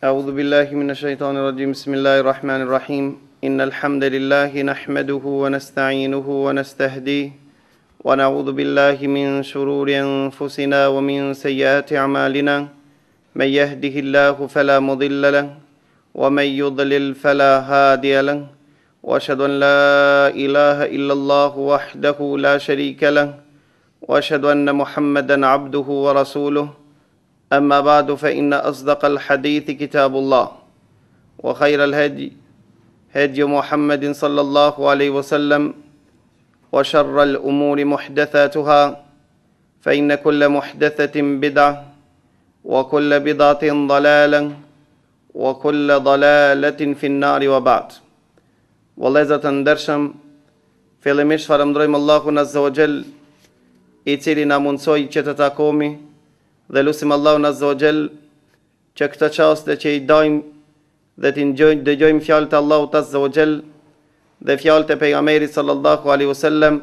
أعوذ بالله من الشيطان الرجيم بسم الله الرحمن الرحيم إن الحمد لله نحمده ونستعينه ونستهديه ونعوذ بالله من شرور أنفسنا ومن سيئات أعمالنا من يهده الله فلا مضل له ومن يضلل فلا هادي له وأشهد أن لا إله إلا الله وحده لا شريك له وأشهد أن محمدا عبده ورسوله أما بعد فإن أصدق الحديث كتاب الله وخير الهدي هدي محمد صلى الله عليه وسلم وشر الأمور محدثاتها فإن كل محدثة بدعة وكل بدعة ضلالة وكل ضلالة في النار وبعد Vëllezër të ndershëm, fillimisht falenderojmë Allahun Azza wa Jall, i cili na mundsoi që të takohemi dhe lutim Allahun Azza wa Jall që këtë çast që i dojmë dhe të dëgjojmë fjalët e Allahut Azza wa Jall dhe fjalët e pejgamberit sallallahu alaihi wasallam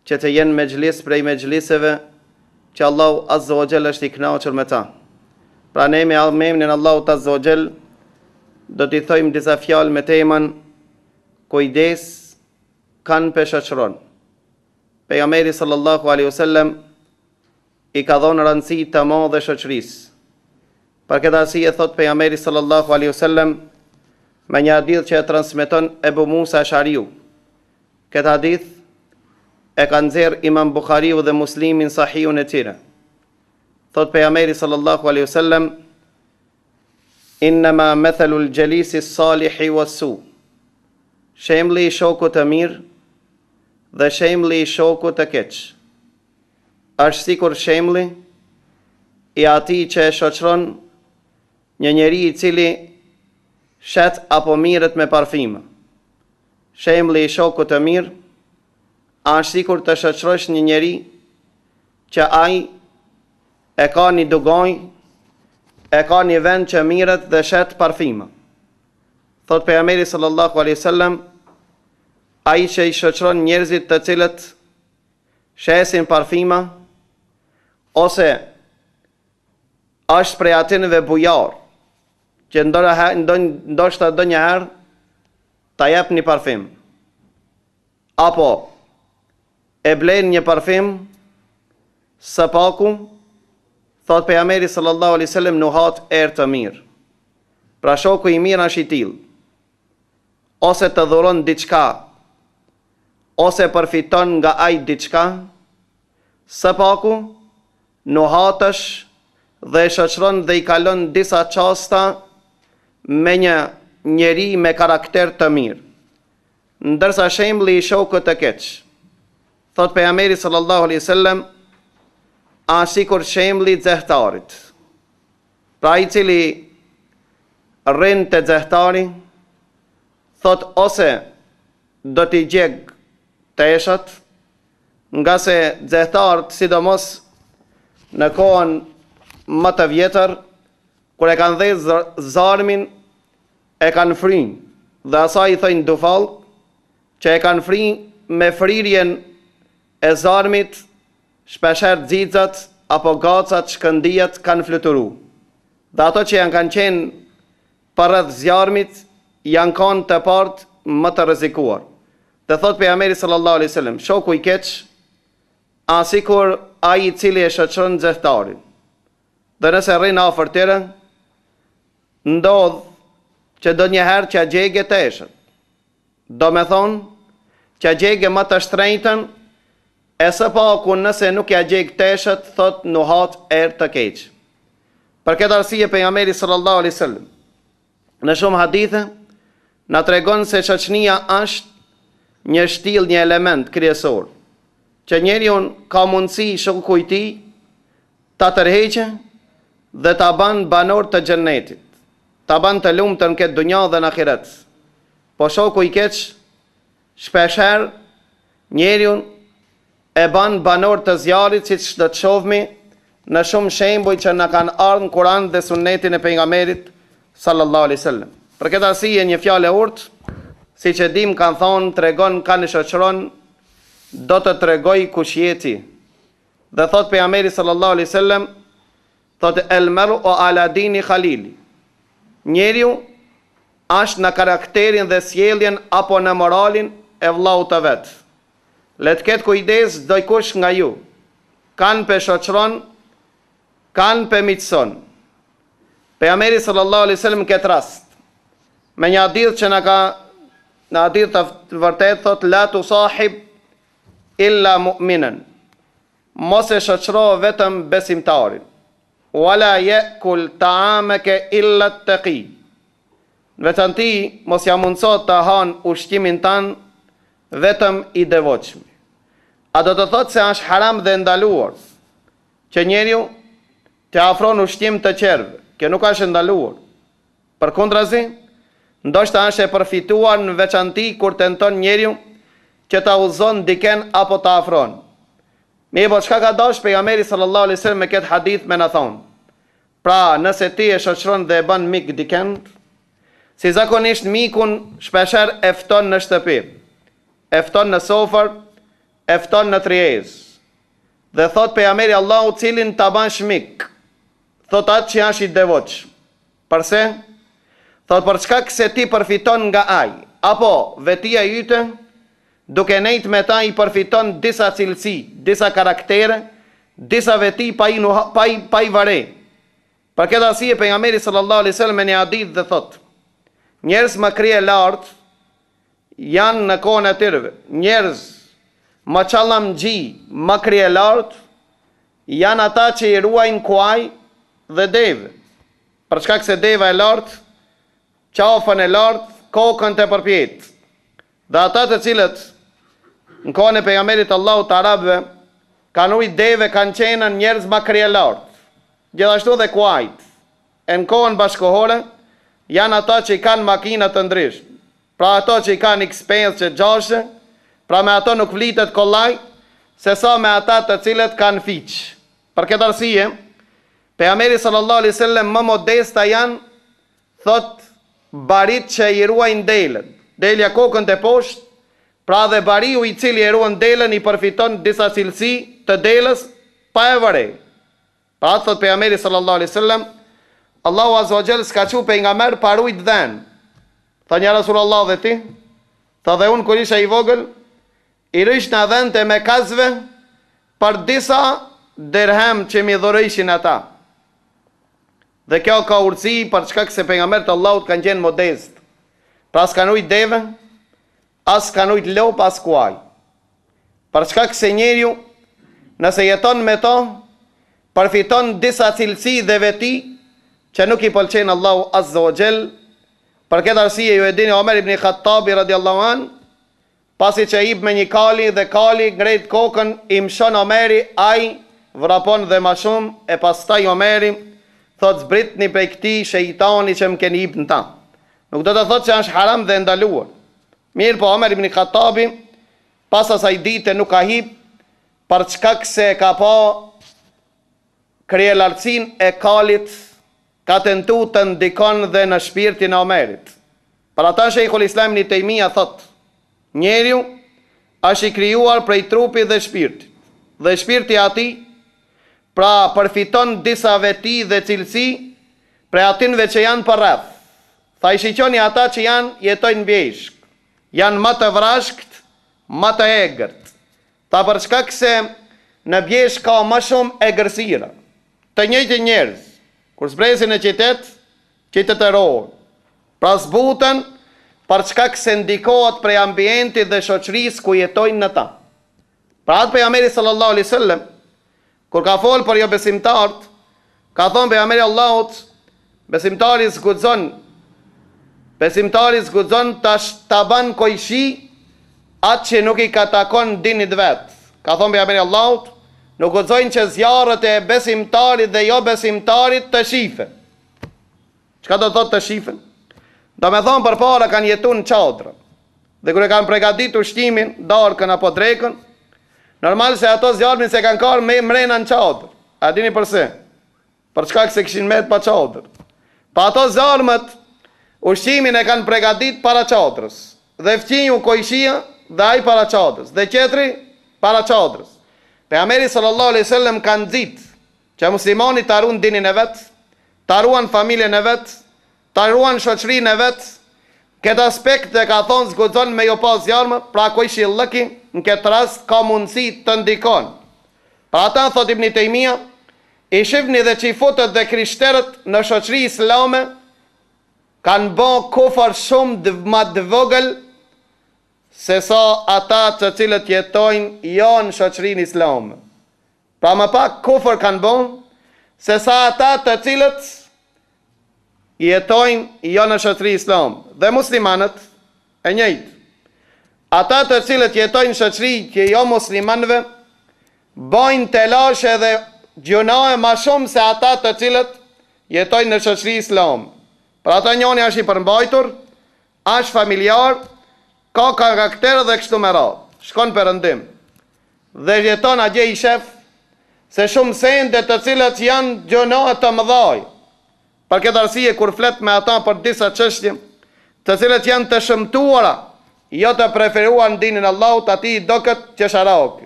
që të jenë mexhlis prej mexhliseve që Allahu Azza wa Jall është i kënaqur me ta. Pra ne me emrin Allahut Azza wa Jall do t'i thojmë disa fjalë me temën kujdes kanë peshaqëron. Pejgamberi sallallahu alaihi wasallam i ka dhënë rëndësi të madhe shoqërisë. Për këtë arsye thot pejgamberi sallallahu alaihi wasallam me një hadith që e transmeton Ebu Musa Ashariu. Këtë hadith e ka nxjerr Imam Buhariu dhe Muslimi në Sahihun e tij. Thot pejgamberi sallallahu alaihi wasallam Innama mathalul jalisi s-salihi was-su. Shembli i shokut të mirë dhe shembli i shokut të keq është sikur shembli i atij që e shoqëron një njeri i cili shet apo mirët me parfime. Shembli i shokut të mirë është sikur të shoqërosh një njeri që ai e ka një dugonj, e ka një vend që mirët dhe shet parfime. Thot pejgamberi sallallahu alaihi wasallam, ai që i shoqëron njerëzit të cilët shesin parfima ose është prej atyre bujar që ndoshta do një herë ta jep një parfim apo e blen një parfim së paku, thot pejgamberi sallallahu alaihi wasallam, nuhat erë të mirë. Pra shoku i mirë është i tillë, ose të dhuron diçka, ose përfiton nga ai diçka, së paku nuhatësh dhe shoqëron dhe i kalon disa çasta me një njeri me karakter të mirë. Ndërsa shembli i shokut të keq, thot pejgamberi sallallahu alaihi wasallam, është sikur shembli i xehtarit. Pra i cili rrin te xehtari, thot ose do t'i gjeg teshat, nga se xehtarët, sidomos në kohën më të vjetër, kur e kanë dhënë zarmin, e kanë frynë, dhe asaj i thojnë dufall, që e kanë frynë me frirjen e zarmit, shpesher xixat apo gacat, shkëndijat kanë fluturu. Dhe ato që janë kanë qenë përreth zjarmit, janë kanë të partë më të rrezikuar. Dhe thot pejgamberi sallallahu alaihi wasallam, shoku i keq është sikur ai i cili e shoqëron xehtarin. Dhe nëse rrin afër tyre, ndodh që donjëherë që gjegë teshët. Do me thonë që gjegë më të shtrenjtën, e së paku nëse nuk ja gjegë teshët, thot nuhat erë të keq. Për këtë arsye pejgamberi sallallahu alaihi wasallam në shumë hadithe na tregon se shoqënia është një shtill, një element kryesor, që njeriu ka mundësi shoku i tij ta tërheqë dhe ta ban banor të xhennetit, ta ban të lumtur në këtë dunja dhe në ahiret. Po shoku i keq shpeshherë njeriu e ban banor të zjarrit, siç do të shohmi në shumë shembuj që na kanë ardhur në Kur'an dhe Sunetin e pejgamberit sallallahu alaihi wasallam. Për këtë arsye një fjalë e urtë, siç e dim, kanë thonë, tregon kanë shoqëron, do të tregoj kush jeti. Dhe thot pejgamberi sallallahu alaihi wasallam, thot el mar'u ala dini khalili. njeriu është në karakterin dhe sjelljen apo në moralin e vllaut të vet. Le të ketë kujdes çdo kush nga ju. Kanë pe shoqëron, kanë pe miqëson. Pejgamberi sallallahu alaihi wasallam këtë rast me një hadith që në hadith të vërtet thot la tusahib illa mu'minan. Mos e shoqëro vetëm besimtarin. Wala yakul ta'amaka illa at-taqi. Vetëm ti mos ja mundso të han ushqimin tan vetëm i devotshëm. A do të thotë se është haram dhe ndaluar që njeriu të afron ushqim të qerve? Kjo nuk është ndaluar. Përkundrazi, ndoshta është e përfituar në veçanti kur tenton njeriu që ta udhëzon diken apo ta afron. Mirë, çka ka dash pejgamberi sallallahu alaihi wasallam me këtë hadith me na thonë? Pra, nëse ti e shoqëron dhe e bën mik diken, si zakonisht mikun shpeshher e fton në shtëpi, e fton në sofër, e fton në trijez. Dhe thot pejgamberi Allahu cilin ta bash mik, thot atë që është i devotshëm. Përse? Thot për çka se ti përfiton nga ai, apo vetia yte, duke nejt me ta i përfiton disa cilësi, disa karaktere, disa veti pa i vare. Për këtë arsye pejgamberi sallallahu alaihi wasallam në hadith dhe thot: njerëz më krije lart janë në kohën e tyre. Njerëz më çallamxhi, më krije lart janë ata që i ruajnë kuaj dhe deve. Për shkak se deva e lartë, qafën e lartë, kokën të përpjet. Dhe ata të cilët në kohën e pejgamberit Allahut të arabëve kanë ujë deve, kanë qenën njerëz më krije lartë. Gjithashtu dhe kuajt. E në kohën bashkohore janë ata që i kanë makina të ndryshme. Pra ato që i kanë X5 që 6, pra me ato nuk vlitet kollaj, se sa me ata të cilët kanë fiq. Për këtë arsye, pejgamberi sallallahu alaihi wasallam më modesta janë, thot, barit që i ruajnë delën. Delja kokën të poshtë, pra dhe bariu i cili i ruan delën i përfiton disa cilësi të delës pa e vërej. Pra atë thot pejgamberi sallallahu alaihi wasallam, Allahu azza wa jall s'ka thënë pejgamber pa rujt dhën. Tha një Rasulullah dhe ti? Tha dhe unë kur isha i vogël, i rish në dhënte me kazve për disa dirhem që mi dhurojshin ata. Dhe kjo ka urtësi për çka se pejgambert Allahut kanë qenë modest. Pra s'kan ujt deve, as kanë ujt lop, as kuaj. Për çka se njeriu nëse jeton me to, përfiton disa cilësi dhe veti që nuk i pëlqen Allahu azza wa jall. Për këtë arsye ju e dini Omer ibn Khattabi radiallahu an, pasi që ip me një kali dhe kali ngret kokën, i mshon Omeri, ai vrapon dhe ma shumë, e pastaj Omeri thot zbritni prej këtij shejtani që më keni ip në ta. Nuk do të thot që është haram dhe ndaluar. Mirë po Omer ibn Khattabi pas asaj dite nuk ka hip, për çka se ka pa krijelartësin e kalit, ka tentu të ndikon dhe në shpirtin e Omerit. Për ata Sheikhul Islam Ibn Taymija thot, njeriu është i krijuar prej trupi dhe shpirtit. Dhe shpirti ati, pra përfiton disa veti dhe cilësi prej atinve që janë për rreth. Tha i shiqoni ata që jetojnë bjeshk, janë më të vrashkt, më të egërt. Tha për shkak se në bjeshk ka më shumë egërsira. Të njëjtë njerëz, kur zbresin në qytet e rohën, pra zbuten për çka se ndikohet prej ambientit dhe shoqërisë ku jetojnë në ta. Pra atë pejgamberi sallallahu alaihi wasallam, kur ka folë për jo besimtarët, ka thonë pejgamberi Allahut, besimtari zguxon ta ban kojshi atë që nuk i ka takon dinit vet. Ka thonë pejgamberi Allahut, nuk guxojnë që zjarët e besimtarit dhe jo besimtarit të shifen. Çka do thot të shifen? Do me thonë përpara kanë jetu në çadra. Dhe kur e kanë përgatitur ushqimin, darkën apo drekën, normal se ato zjarmin se kanë karë me mrena në çadër. A dini përse? Për çka se kishin met pa çadër. Pa ato zjarmet, ushqimin e kanë përgatit para çadrës. Dhe fqinju kojshia dhe ai para çadrës. Dhe qetri para çadrës. Pejgamberi sallallahu alaihi wasallam kanë nxit që muslimani ta ruan dinin e vet, ta ruan familjen e vet, ta ruan shoqërinë e vet. Këtë aspekt e ka thonë zguxon me jo pas jarmë, pra ko i shillëki, në këtë rast ka mundësi të ndikon. Pra ata, thot Ibn Taymija, i shifni dhe qifutët dhe krishterët në shoqëri islame, kanë bo kufër shumë ma dëvogël, se sa ata të cilët jetojnë jo në shoqërinë islame. Pra më pak kufër kanë bo, se sa ata të cilët jetojnë jo në shoqëri islam. Dhe muslimanët e njëjtë. Ata të cilët jetojnë në shoqëri që jo muslimanëve, bojnë telashe dhe gjunahe ma shumë se ata të cilët jetojnë në shoqëri islam. Për ata njoni është i përmbajtur, është familjar, ka karakter dhe kështu me radhë. Shkon perëndim. Dhe jeton atje i shef se shumë sende të cilët janë gjunahe të mëdhaj. Për këtë arsye kur flet me ata për disa çështje, të cilët janë të shëmtuara, jo të preferuar në dinin Allahut, atij do këtë qesharak.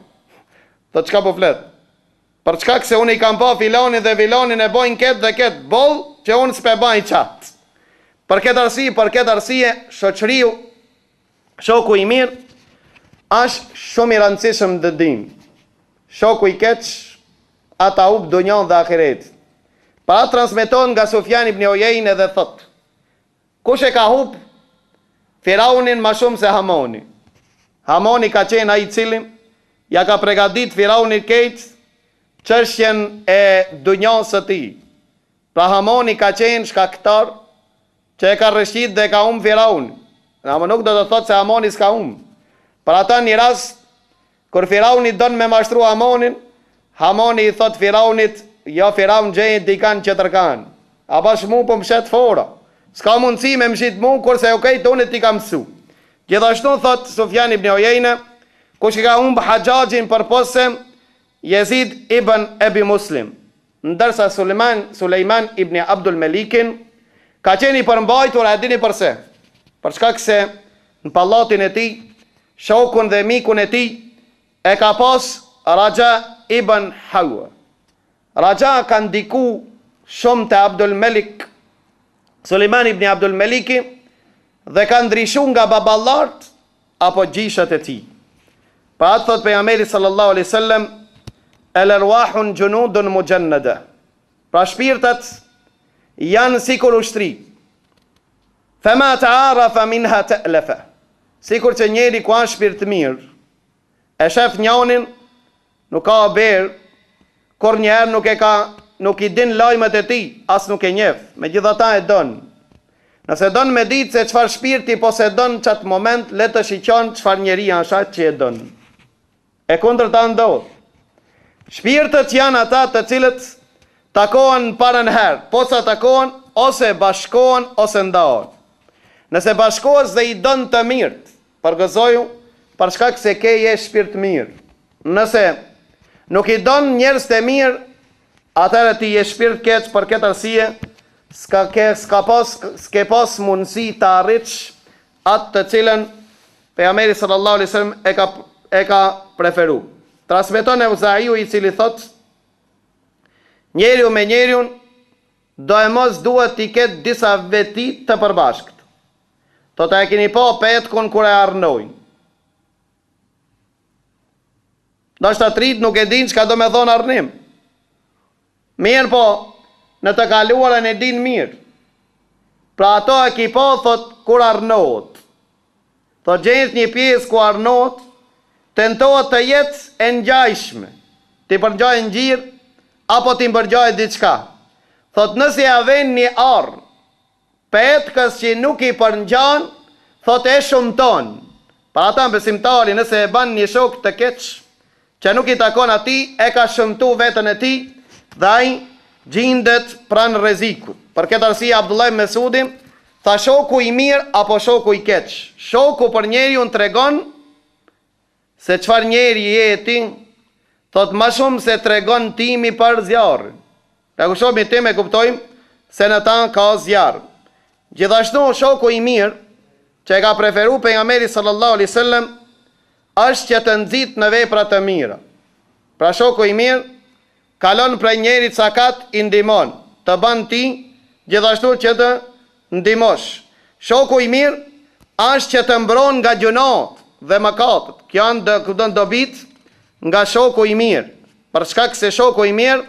Do çka po flet? Për çka se unë i kam pa filanin dhe filanin e bojnë këtë dhe këtë boll që unë s'pe baj qatë. Për këtë arsye, shoqëriu, shoku i mirë, është shumë i rëndësishëm në din. Shoku i keq, ata hub dunjon dhe ahiret. Para transmeton nga Sufjan ibn Uyeyne dhe thot, kush e ka hub Firaunin ma shumë se Hamoni. Hamoni ka qenë ai i cili ja ka përgatit Firaunit keq çështjen e dunjos së tij. Pra Hamoni ka qenë shkaktar që e ka rreshtit dhe ka Firaun. Ama nuk do të thot se Hamoni s'ka Për ata një rast, kur Firauni don me mashtru Hamonin, Hamoni i thot Firaunit, jo Firaun gjejnë dikan që tërkan. A bash mu po mshet fora. S'ka mundësi me mshit mu, kurse okej, tonë ti ka mësu. Gjithashtu thot Sufjan ibn Uyeyne, kush ka Hajjajin për posë Yazid ibn Abi Muslim. Ndërsa Sulejman ibn Abdul Malikin ka qenë i përmbajtur, a dini përse? Për shkak se në pallatin e tij, shokun dhe mikun e tij e ka pas Raja ibn Hawa. Raja ka ndiku shumë të Abdul Malik, Sulejman ibn Abdul Maliki, dhe ka ndryshu nga baballart apo gjishat e tij. Pa atë thot pejgamberi sallallahu alaihi wasallam, el-arwahun junudun mujannada. Pra shpirtat janë sikur ushtri. Fama ta'arafa minha ta'lafa. Sikur që njeri ku është shpirt mirë, e shef njonin, nuk ka berë, kur njerë nuk i din lajmet e tij, as nuk e njeh, megjithatë e don. Nëse don me ditë se çfarë shpirti posedon çat moment, le të shiqon çfarë njeria është atë që e don. E kundërta ndodh. Shpirtët janë ata të cilët takohen para në herë, posa takohen ose bashkohen ose ndahen. Nëse bashkohes dhe i don të mirët, përgëzoju për shkak se ke je shpirt mirë. Nëse nuk i don njerëz të mirë, atëherë ti je shpirt keq. Për këtë arsye s'ke pas mundësi të arrish atë të cilën pejgamberi sallallahu alaihi wasallam e ka preferu. Transmeton Euzaiu, i cili thot, njeriu me njeriun do e mos duhet t'i ketë disa veti të përbashkët. Thot, e keni pa petkun kur e arnojnë. Ndoshta trit nuk e din çka do me thonë arnim. Mirë po, në të kaluarën e din mirë. Pra ato e ki pa, thot, kur arnohet. Thot, gjenjët një pjesë ku arnohet, tentohet të jetë e ngjajshme. Ti përngjaj në gjirë, apo ti përngjaj diçka. Thot, nëse ja ven një arnë, petkës që nuk i përngjan, thot e shumëton. Pra ata besimtari, nëse e ban një shok të keq, që nuk i takon ati, e ka shëmtu vetën e ti, dhe ai gjindet pranë rreziku. Për këtë arsye Abdullah ibn Mesudi tha, shoku i mirë apo shoku i keq. Shoku për njeriu tregon se çfarë njeri je ti, thot më shumë se tregon timi për zjarrin. Ta kushomi tim e kuptojmë se në ta ka zjarr. Gjithashtu shoku i mirë që e ka preferu pejgamberi sallallahu alaihi wasallam është që të nxit në vepra të mira. Pra shoku i mirë kalon prej njerit sakat i ndihmon, të bën ti, gjithashtu që të ndihmosh. Shoku i mirë është që të mbron nga gjunat dhe mëkatet. Kjo janë dobit nga shoku i mirë. Për shkak se shoku i mirë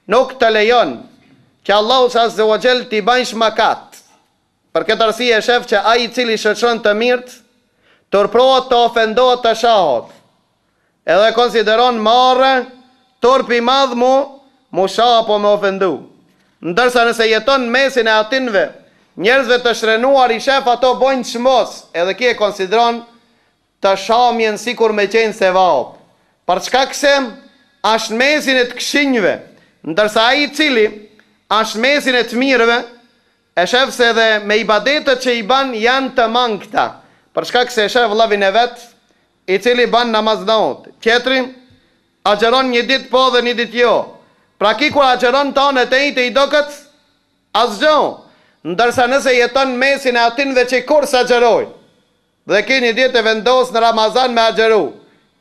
nuk të lejon që Allahu azza wa jall t'i bëjsh mëkat. Për këtë arsye e shef që ai i cili shoqëron të mirët turprohet të ofendohet të shahat. Edhe konsideron marrë turp i madh mu shah apo me ofendu. Ndërsa nëse jeton mesin e atinve njerëzve të shrenuar i shef ato bojnë çmos, edhe ki e konsideron të shamjen sikur me qenë se vap. Për çka se është mesin e të këshinjve, ndërsa ai i cili është mesin e të mirëve, e shef se edhe me ibadetet që i ban janë të mangëta. Për shkak se e shef vëllavin e vet, i cili ban namaz naut. Tjetri agjeron një ditë po dhe një ditë jo. Pra ki kur agjeron tonë e te i doket asgjë. Ndërsa nëse jeton mesin e atinve që kur së agjeroj, dhe ki një ditë e vendos në Ramazan me agjeru,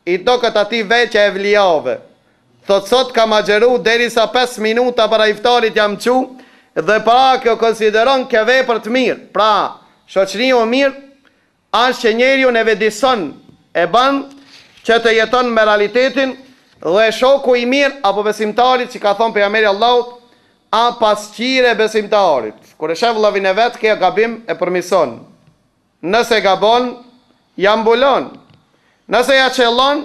i doket ati veqe e vlijave. Thot sot kam agjeru deri sa 5 minuta para iftarit jam qu, dhe pra kjo konsideron kjo vepër të mirë. Pra, shoqëriu mirë është që njeriu e vedison e ban që të jeton me realitetin, dhe shoku i mirë apo besimtarit që ka thonë pejgamberi Allahut, a pasqire besimtarit. Kur e shef vëllavin e vet, kjo gabim e përmison. Nëse gabon, ja mbulon. Nëse ja qellon,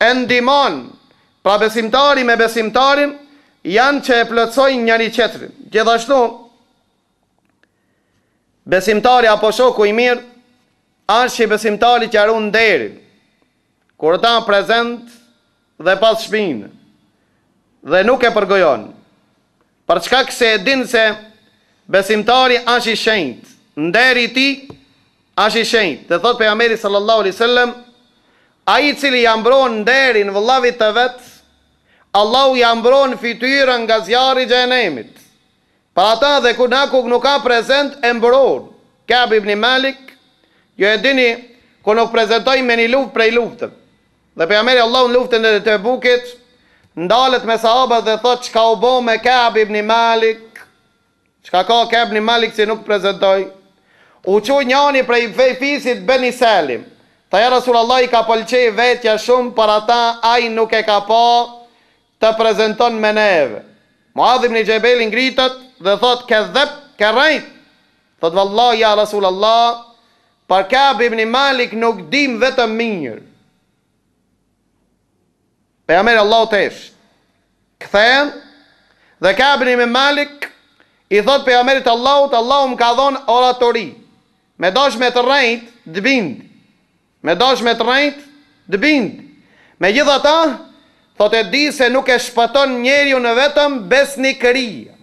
e ndihmon. Pra besimtari me besimtarin janë që e plotësojnë njëri tjetrin. Gjithashtu, besimtari apo shoku i mirë është që besimtari që arun derin, kur ta prezent dhe pas shpinë, dhe nuk e përgojon. Për çka se e din se besimtari është i shenjtë, nderi i tij është i shenjtë. Dhe thot pejgamberi sallallahu alaihi wasallam, ai i cili ja mbron nderin vëllavit të vet, Allahu ja mbron fytyrën nga zjarri i xhenemit. Për ata dhe kur nuk ka prezent e mbron. Ka'b ibn Malik, jo e dini, kur nuk prezentoi me një luftë prej luftëve. Dhe pejgamberi Allahu në luftën e Tebukit ndalet me sahabët dhe thot çka u bë me Ka'b ibn Malik. Çka ka Ka'b ibn Malik që nuk prezentoi? U çu njani prej fisit Beni Salim. Tha ja Rasulullah, i ka pëlqej vetja shumë, për ata ai nuk e ka pa të prezenton me neve. Muadh ibn Jabal ngritet dhe thot ke rejt. Thot vallahi ja Rasulullah, për Ka'b ibn Malik nuk dim vetëm mirë. Pejgamberi Allahu tesh kthehen dhe Ka'b ibn Malik i thot pejgamberit Allahut, Allahu më ka dhënë oratori. Me dash me të rrejt dëbind. Me dash me të rrejt dëbind. Megjithatë, thot e di se nuk e shpëton njeriu në vetëm besnikëria,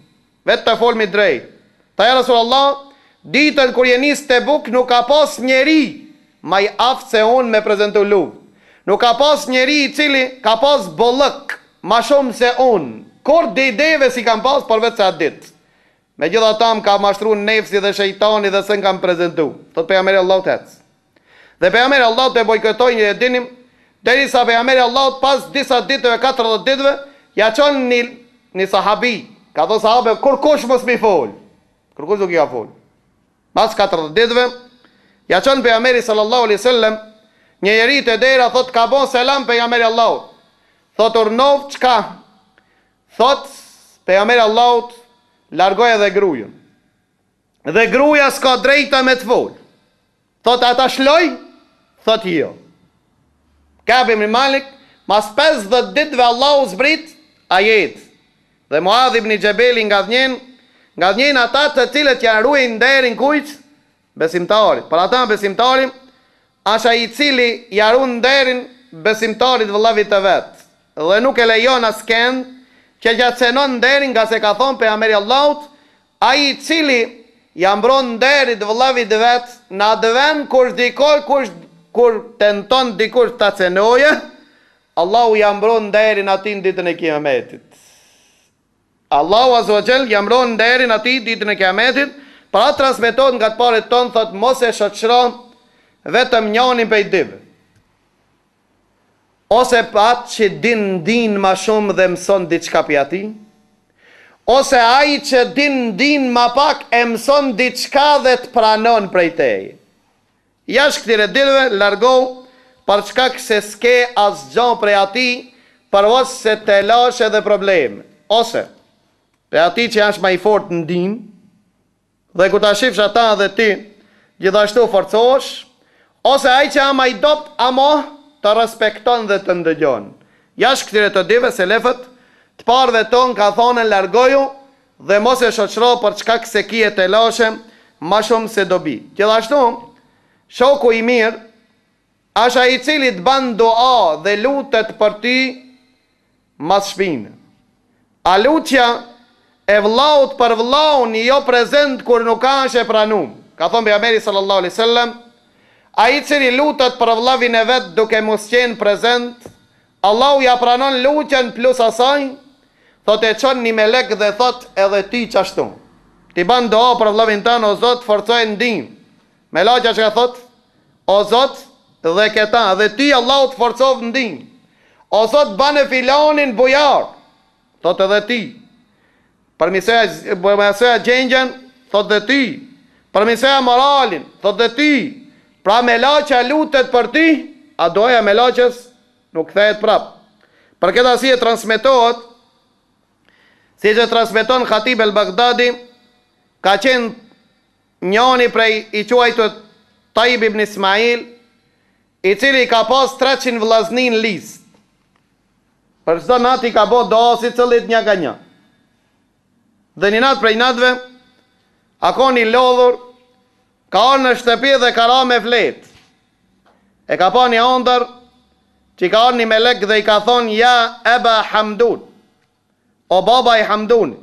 vetë të folmi drejt. Tha ja Rasulullah, ditën kur je nis Tebuk nuk ka pas njeri më i aftë se unë me prezentu luftë. Nuk ka pas njeri i cili ka pas bollëk ma shumë se unë. Kur ideve si kam pas për vetë se atë ditë. Megjithatë më ka mashtru nefsi dhe shejtani dhe se në kam prezentu. Thot pejgamberi Allahu të ecë. Dhe pejgamberi Allahu të bojkotoi një dinim, derisa pejgamberi Allahu pas disa ditëve, 40 ditëve, ja çon një sahabi. Ka thënë sahabe, kur kush mos mi fol. Kur kush nuk i ka fol. Pas 40 ditëve, ja çon pejgamberi sallallahu alaihi wasallam një njeri të dera, thot ka bon selam pejgamberi Allahut. Thot urnov çka? Thot pejgamberi Allahut largoj edhe grujën. Dhe gruja s'ka drejta me të fol. Thot ata shloj? Thot jo. Ka'b ibn Malik, mas 50 ditëve Allahu zbrit ajet. Dhe Muadh ibn Jabal nga dhënjen ata të cilët janë ruajnë nderin kujt? Besimtarit. Për ata besimtari është ai i cili ja ruan nderin besimtarit vëllavit të vet. Dhe nuk e lejon askënd që gjatësenon nderin, nga se ka thonë pejgamberi Allahut, ai i cili ja mbron nderit vëllavit të vet, në atë vend kur tenton dikush ta cenoje, Allahu ja mbron nderin atij ditën e Kiametit. Allahu azza wa jall ja mbron nderin atij ditën e Kiametit. Para transmetohet nga të parët tonë, thot mos e shoqëro vetëm njënin prej dyve, ose pa atë që din ma shumë dhe mëson diçka pi atij, ose ai që din ma pak e mëson diçka dhe të pranon prej teje. Jashtë këtire dilve, largohu, për çka se s'ke asgjë prej ati, përvos se të lash edhe probleme. Ose, prej ati që jash ma i fort në din, dhe ku ta shifsh ata dhe ti, gjithashtu forcosh, ose ai që ama i dopt, amo të respekton dhe të ndëgjon. Jashtë këtire të dive, se lefët, të parve ton ka thonë largoju, dhe mos e shoqëro për çka se kije të lashe, ma shumë se dobi. Gjithashtu, shoku i mirë, asha i cili të ban dua dhe lutet për ty mas shpinë. A lutja e vllaut për vllaun jo prezent kur nuk ka është e pranum. Ka thonë pejgamberi sallallahu alaihi wasallam, ai i cili lutet për vllavin e vet duke mos qenë prezent, Allahu ja pranon lutjen plus asaj, thot e çon një melek dhe thot edhe ti qashtu. Ti ban dua për vllavin tënd, o Zot, forcoj ndihmë. Melekja që ka thot, o Zot, dhe këta, dhe ti Allahu të forcov ndihmë. O Zot, bane filanin bujar, thot edhe ti. Përmisoja gjengjen, thot dhe ti. Përmisoja moralin, thot dhe ti. Pra melekja lutet për ti, a doja melekjes nuk kthehet prap. Për këtë arsye transmetohet, si që transmeton Khatib el-Baghdadi, ka qenë njëri prej i quajtur Tajib ibn Ismail, i cili ka pas 300 vllazni në listë. Për çdo natë i ka bë dua si cëllit një nga një. Dhe një natë prej natëve, a ka një lodhur, ka orë në shtëpi dhe ka ra me flet. E ka pa një ondër, që ka orë një melek dhe i ka thonë, ja Eba Hamdun, o baba i Hamdun,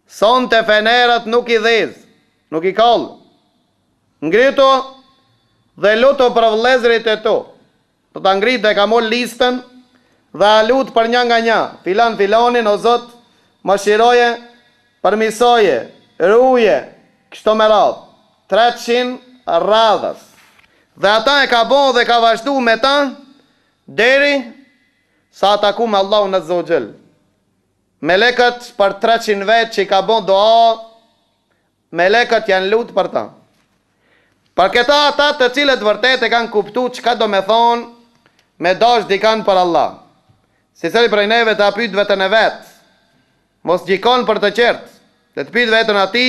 son të fenerët nuk i dhez, nuk i kallë. Ngritu dhe lutu për vëllezërit e tu. Të ta ngrit dhe ka moll listën dhe a lut për një nga një. Filanin, o Zot, më shiroje, përmisoje, ruje, kështu me radhë. 300 radhës. Dhe ata e ka bo dhe ka vazhdu me ta, deri sa ataku me Allahun azza wa jall. Melekët për 300 vetë që i ka bo doa, melekët janë lutë për ta. Për këta ata të cilët vërtet e kanë kuptu çka do me thonë me dash dikan për Allah. Si cili prej neve të apyt vetën e vetë, mos gjikon për të qertë, dhe të pyt vetën ati,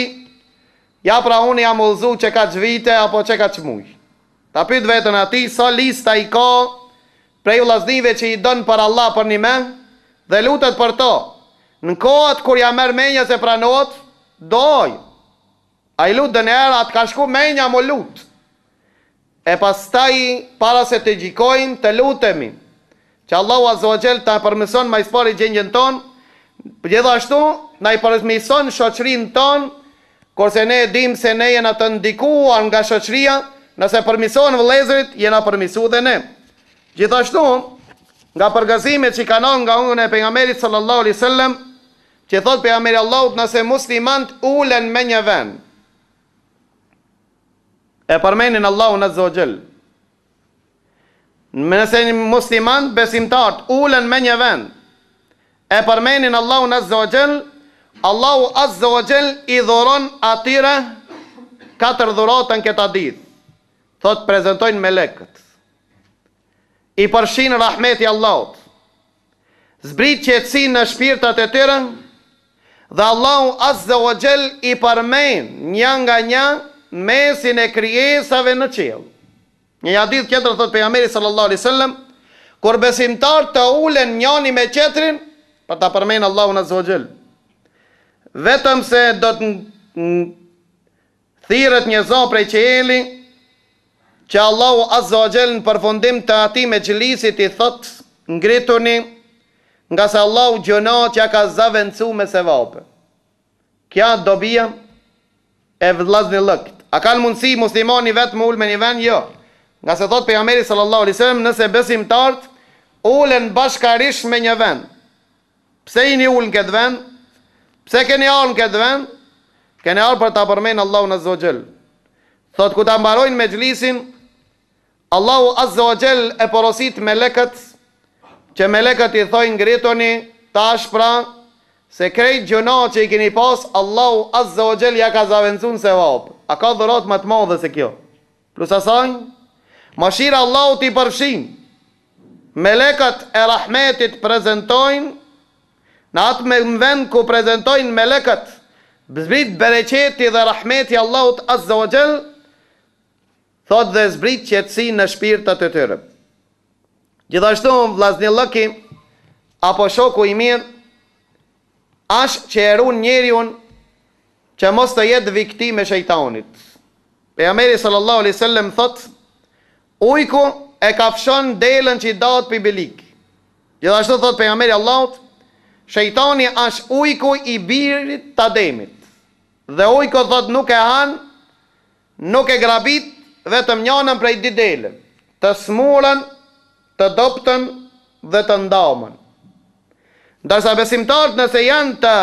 ja pra unë jam ullzu që ka që vite apo që ka që muj. Të pyt vetën ati, sa lista i ka prej vllaznive që i dënë për Allah për një me, dhe lutet për to. Në kohët kur ja merr menja se pranohet, doj. A i lutë dë njerë, atë ka shku menja më lutë. E pastaj, para se të gjikojnë, të lutemi. Që Allahu azza wa jall ta përmëson ma i spari gjengjen tonë, gjithashtu, na i përmëson shoqërinë tonë, kurse ne dim se ne jena të ndikuar nga shoqëria, nëse përmëson vëllezërit, jena përmësu dhe ne. Gjithashtu, nga përgëzimet që kanon nga unë e pejgamberit sallallahu alaihi wasallam, që thot pejgamberi Allahut, nëse muslimant ulen me një vend, e përmenin Allahun azza wa jall. Nëse një muslimant besimtar ulen me një vend, e përmenin Allahun azza wa jall, Allahu azza wa jall i dhuron atyre 4 dhuratën këta ditë. Thot prezantojnë melekët. I përshin rahmeti Allahut. Zbrit qetësinë në shpirtat e tyre, dhe Allahu azza wa jall i përmen një nga një mesin e krijesave në qiell. Një hadith tjetër thot pejgamberi sallallahu alaihi wasallam, kur besimtar të ulen njëri me tjetrin, për ta përmenë Allahun azza wa jall, vetëm se do të thirret një zon prej qielli, që Allahu azza wa jall në përfundim të atij me xhelisit i thot, ngrituni, nga se Allahu gjonat që ka zavendësu me sevape. Kja dobia e vëllazni lëkt. A kanë mundësi muslimani vetë më ullë me një vend? Jo. Nga se thot pejgamberi sallallahu alaihi wasallam, nëse besimtarët ulen bashkarish me një vend, pse i një ullë në këtë vend? Pse keni arë në këtë vend? Keni arë për ta përmenë Allahun azza wa jall. Thot ku ta mbarojnë me xhlisin, Allahu azza wa jall e porosit melekët, që melekët i thojnë ngritoni tash pra, se krejt gjona që i keni pas, Allahu Azza wa Jall ja ka zavendësuar se vapë. A ka dhurat më të madhe se kjo? Plus asaj, mëshira Allahu t'i përfshin. Melekat e rahmetit prezentojnë, në atë me vend ku prezentojnë melekat, zbrit bereqeti dhe rahmeti Allahut Azza wa Jall, thot dhe zbrit qetësi në shpirtat e tyre. Gjithashtu vllaznillëki apo shoku i mirë është që e ruan njeriun që mos të jetë viktimë e shejtanit. Pejgamberi sallallahu alaihi wasallam thot, ujku e kafshon delën që i dahet pi belik. Gjithashtu thot pejgamberi Allahut, shejtani është ujku i birit të Ademit. Dhe ujku thot nuk e han, nuk e grabit, vetëm njënën prej dy delën, të smurën, të doptën dhe të ndamën. Ndërsa besimtarët nëse janë të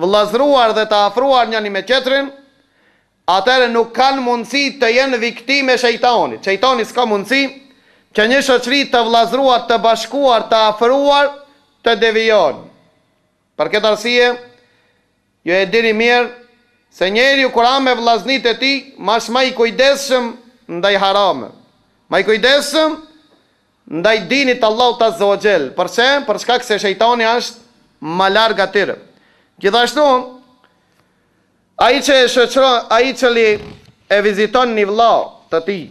vëllazruar dhe të afruar njëri me tjetrin, atëherë nuk kanë mundësi të jenë viktime e shejtanit. Shejtani s'ka mundësi që një shoqëri të vëllazruar, të bashkuar, të afruar të devijon. Për këtë arsye, ju e dini mirë se njeriu kur ha me vëllaznit e tij, më i kujdesshëm ndaj harame. Më i kujdesshëm ndaj dinit Allahut Azza wa Jall. Përse? Për shkak se shejtani është më larg atyre. Gjithashtu, ai që e shoqëron, ai që e viziton një vëlla të tij,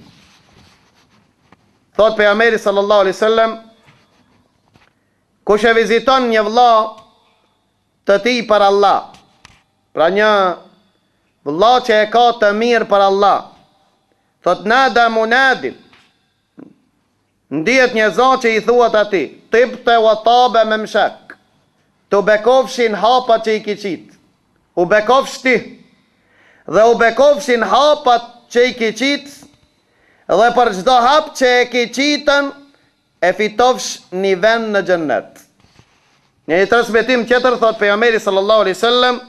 thot pejgamberi sallallahu alaihi wasallam, kush e viziton një vëlla të tij për Allah, pra një vëlla që e ka të mirë për Allah, thot nada munadin, ndihet një zot që i thuat atij, tibte wa tabe me mshak, të bekofshin hapat që i ki qit, u bekofsh ti, dhe u bekofshin hapat që i ki qit, dhe për çdo hap që e ki qitën, e fitovsh një vend në xhennet. Një transmetim tjetër thot pejgamberi sallallahu alaihi wasallam,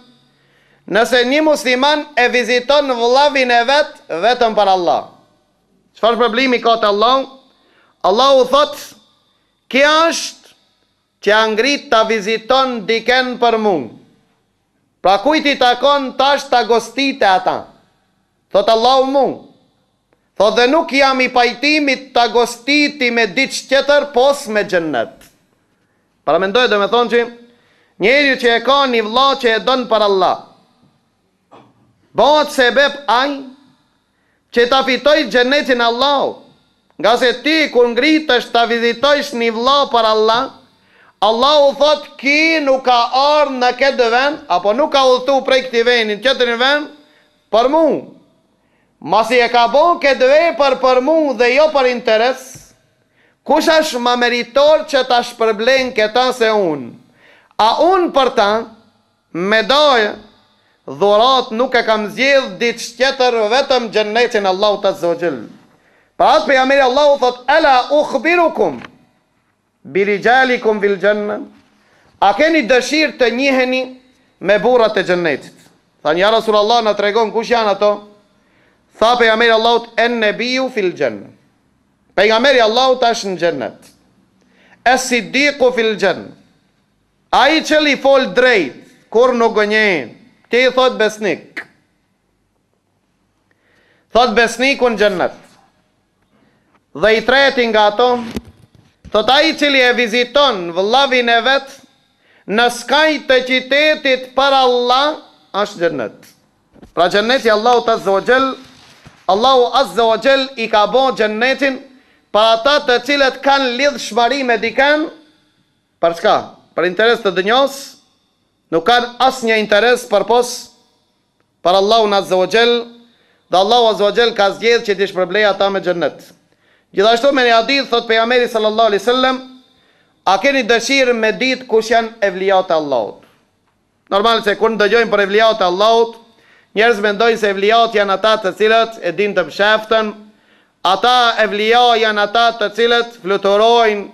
nëse një musliman e viziton vëllavin e vet vetëm për Allah, çfarë problemi ka te Allahu? Allahu thot, kja është që angrit të viziton diken për mund. Pra kujti takon tash të agostite ata. Thot Allahu mund. Thot dhe nuk jam i pajtimit të agostiti me diç tjetër pos me xhennet. Para mendoj dhe me thonë që njeri që e ka një vëlla që e don për Allah, bëhet sebeb ai që ta fitoj xhennetin Allahut. Nga se ti kur ngritesh ta vizitojsh një vëlla për Allah, Allahu thot ki nuk ka ardhur në këtë vend, apo nuk ka udhëtu prej këtij vendi në tjetrin vend për mu. Masi e ka bon këtë vepër për mu dhe jo për interes, kush është më meritor që ta shpërblen këta se unë? A unë për ta, medaje, dhurat nuk e kam zgjedh diç tjetër vetëm xhennetin Allahut Azza wa Jall. Pra atë pejgamberi Allahu thot, ala ukhbirukum birijalikum fil janna, a keni dëshirë të njiheni me burrat e xhennetit? Thanë ja Rasulullah, na tregon kush janë ato? Tha pejgamberi Allahut, en nebiu fil janna, pejgamberi Allahut është në xhennet, es-siddiqu fil janna, ai që li fol drejt kur nuk gënjen, ti thot besnik, thot besniku në xhennet. Dhe i treti nga ato, thot ai cili e viziton vëllavin e vet në skaj të qytetit për Allah, është xhennet. Pra xhenneti Allahut Azza wa Jall, Allahu Azza wa Jall i ka bën xhennetin për ata të cilët kanë lidhshmëri me dikën, për çka? Për interes të dunjos, nuk kanë asnjë interes përpos për Allahun Azza wa Jall, dhe Allahu Azza wa Jall ka zgjedhur që t'i shpërblej ata me xhennet. Gjithashtu me një hadith thot pejgamberi sallallahu alaihi wasallam, a keni dëshirë me ditë kush janë evlijatë e Allahut? Normal se kur dëgjojmë për evlijatë e Allahut, njerëz mendojnë se evlijat janë ata të cilët e din të psheftën, ata evlija janë ata të cilët fluturojnë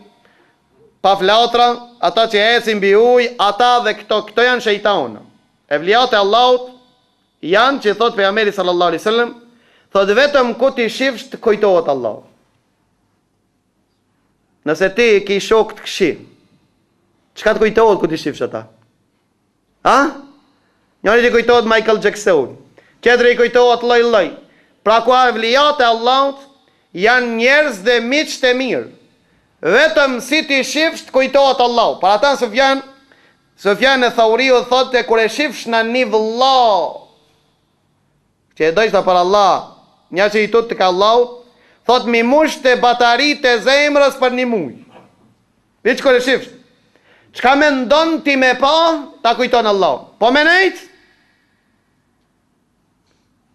pa flatra, ata që ecin mbi ujë, ata dhe këto janë shejtanë. Evlijat e Allahut janë që thot pejgamberi sallallahu alaihi wasallam, thot vetëm ku ti shifsh të kujtohet Allahu. Nëse ti ki shok të këshi, çka të kujtohet ku ti shifsh ata? Njëri i kujtohet Michael Jackson, tjetri i kujtohet lloj. Pra ku evlijat e Allahut janë njerëz dhe miq të mirë. Vetëm si ti shifsh kujtohet Allahu. Para ata Sufjan e Thauriu thotë kur e shifsh në një vëlla që e dojshta për Allah, një që i tut të ka Allahut, thotë mi mush të batarit e zemrës për një muj. Viç kur e shifsh. Çka mendon ti me pa, ta kujton Allahu. Po me nejt?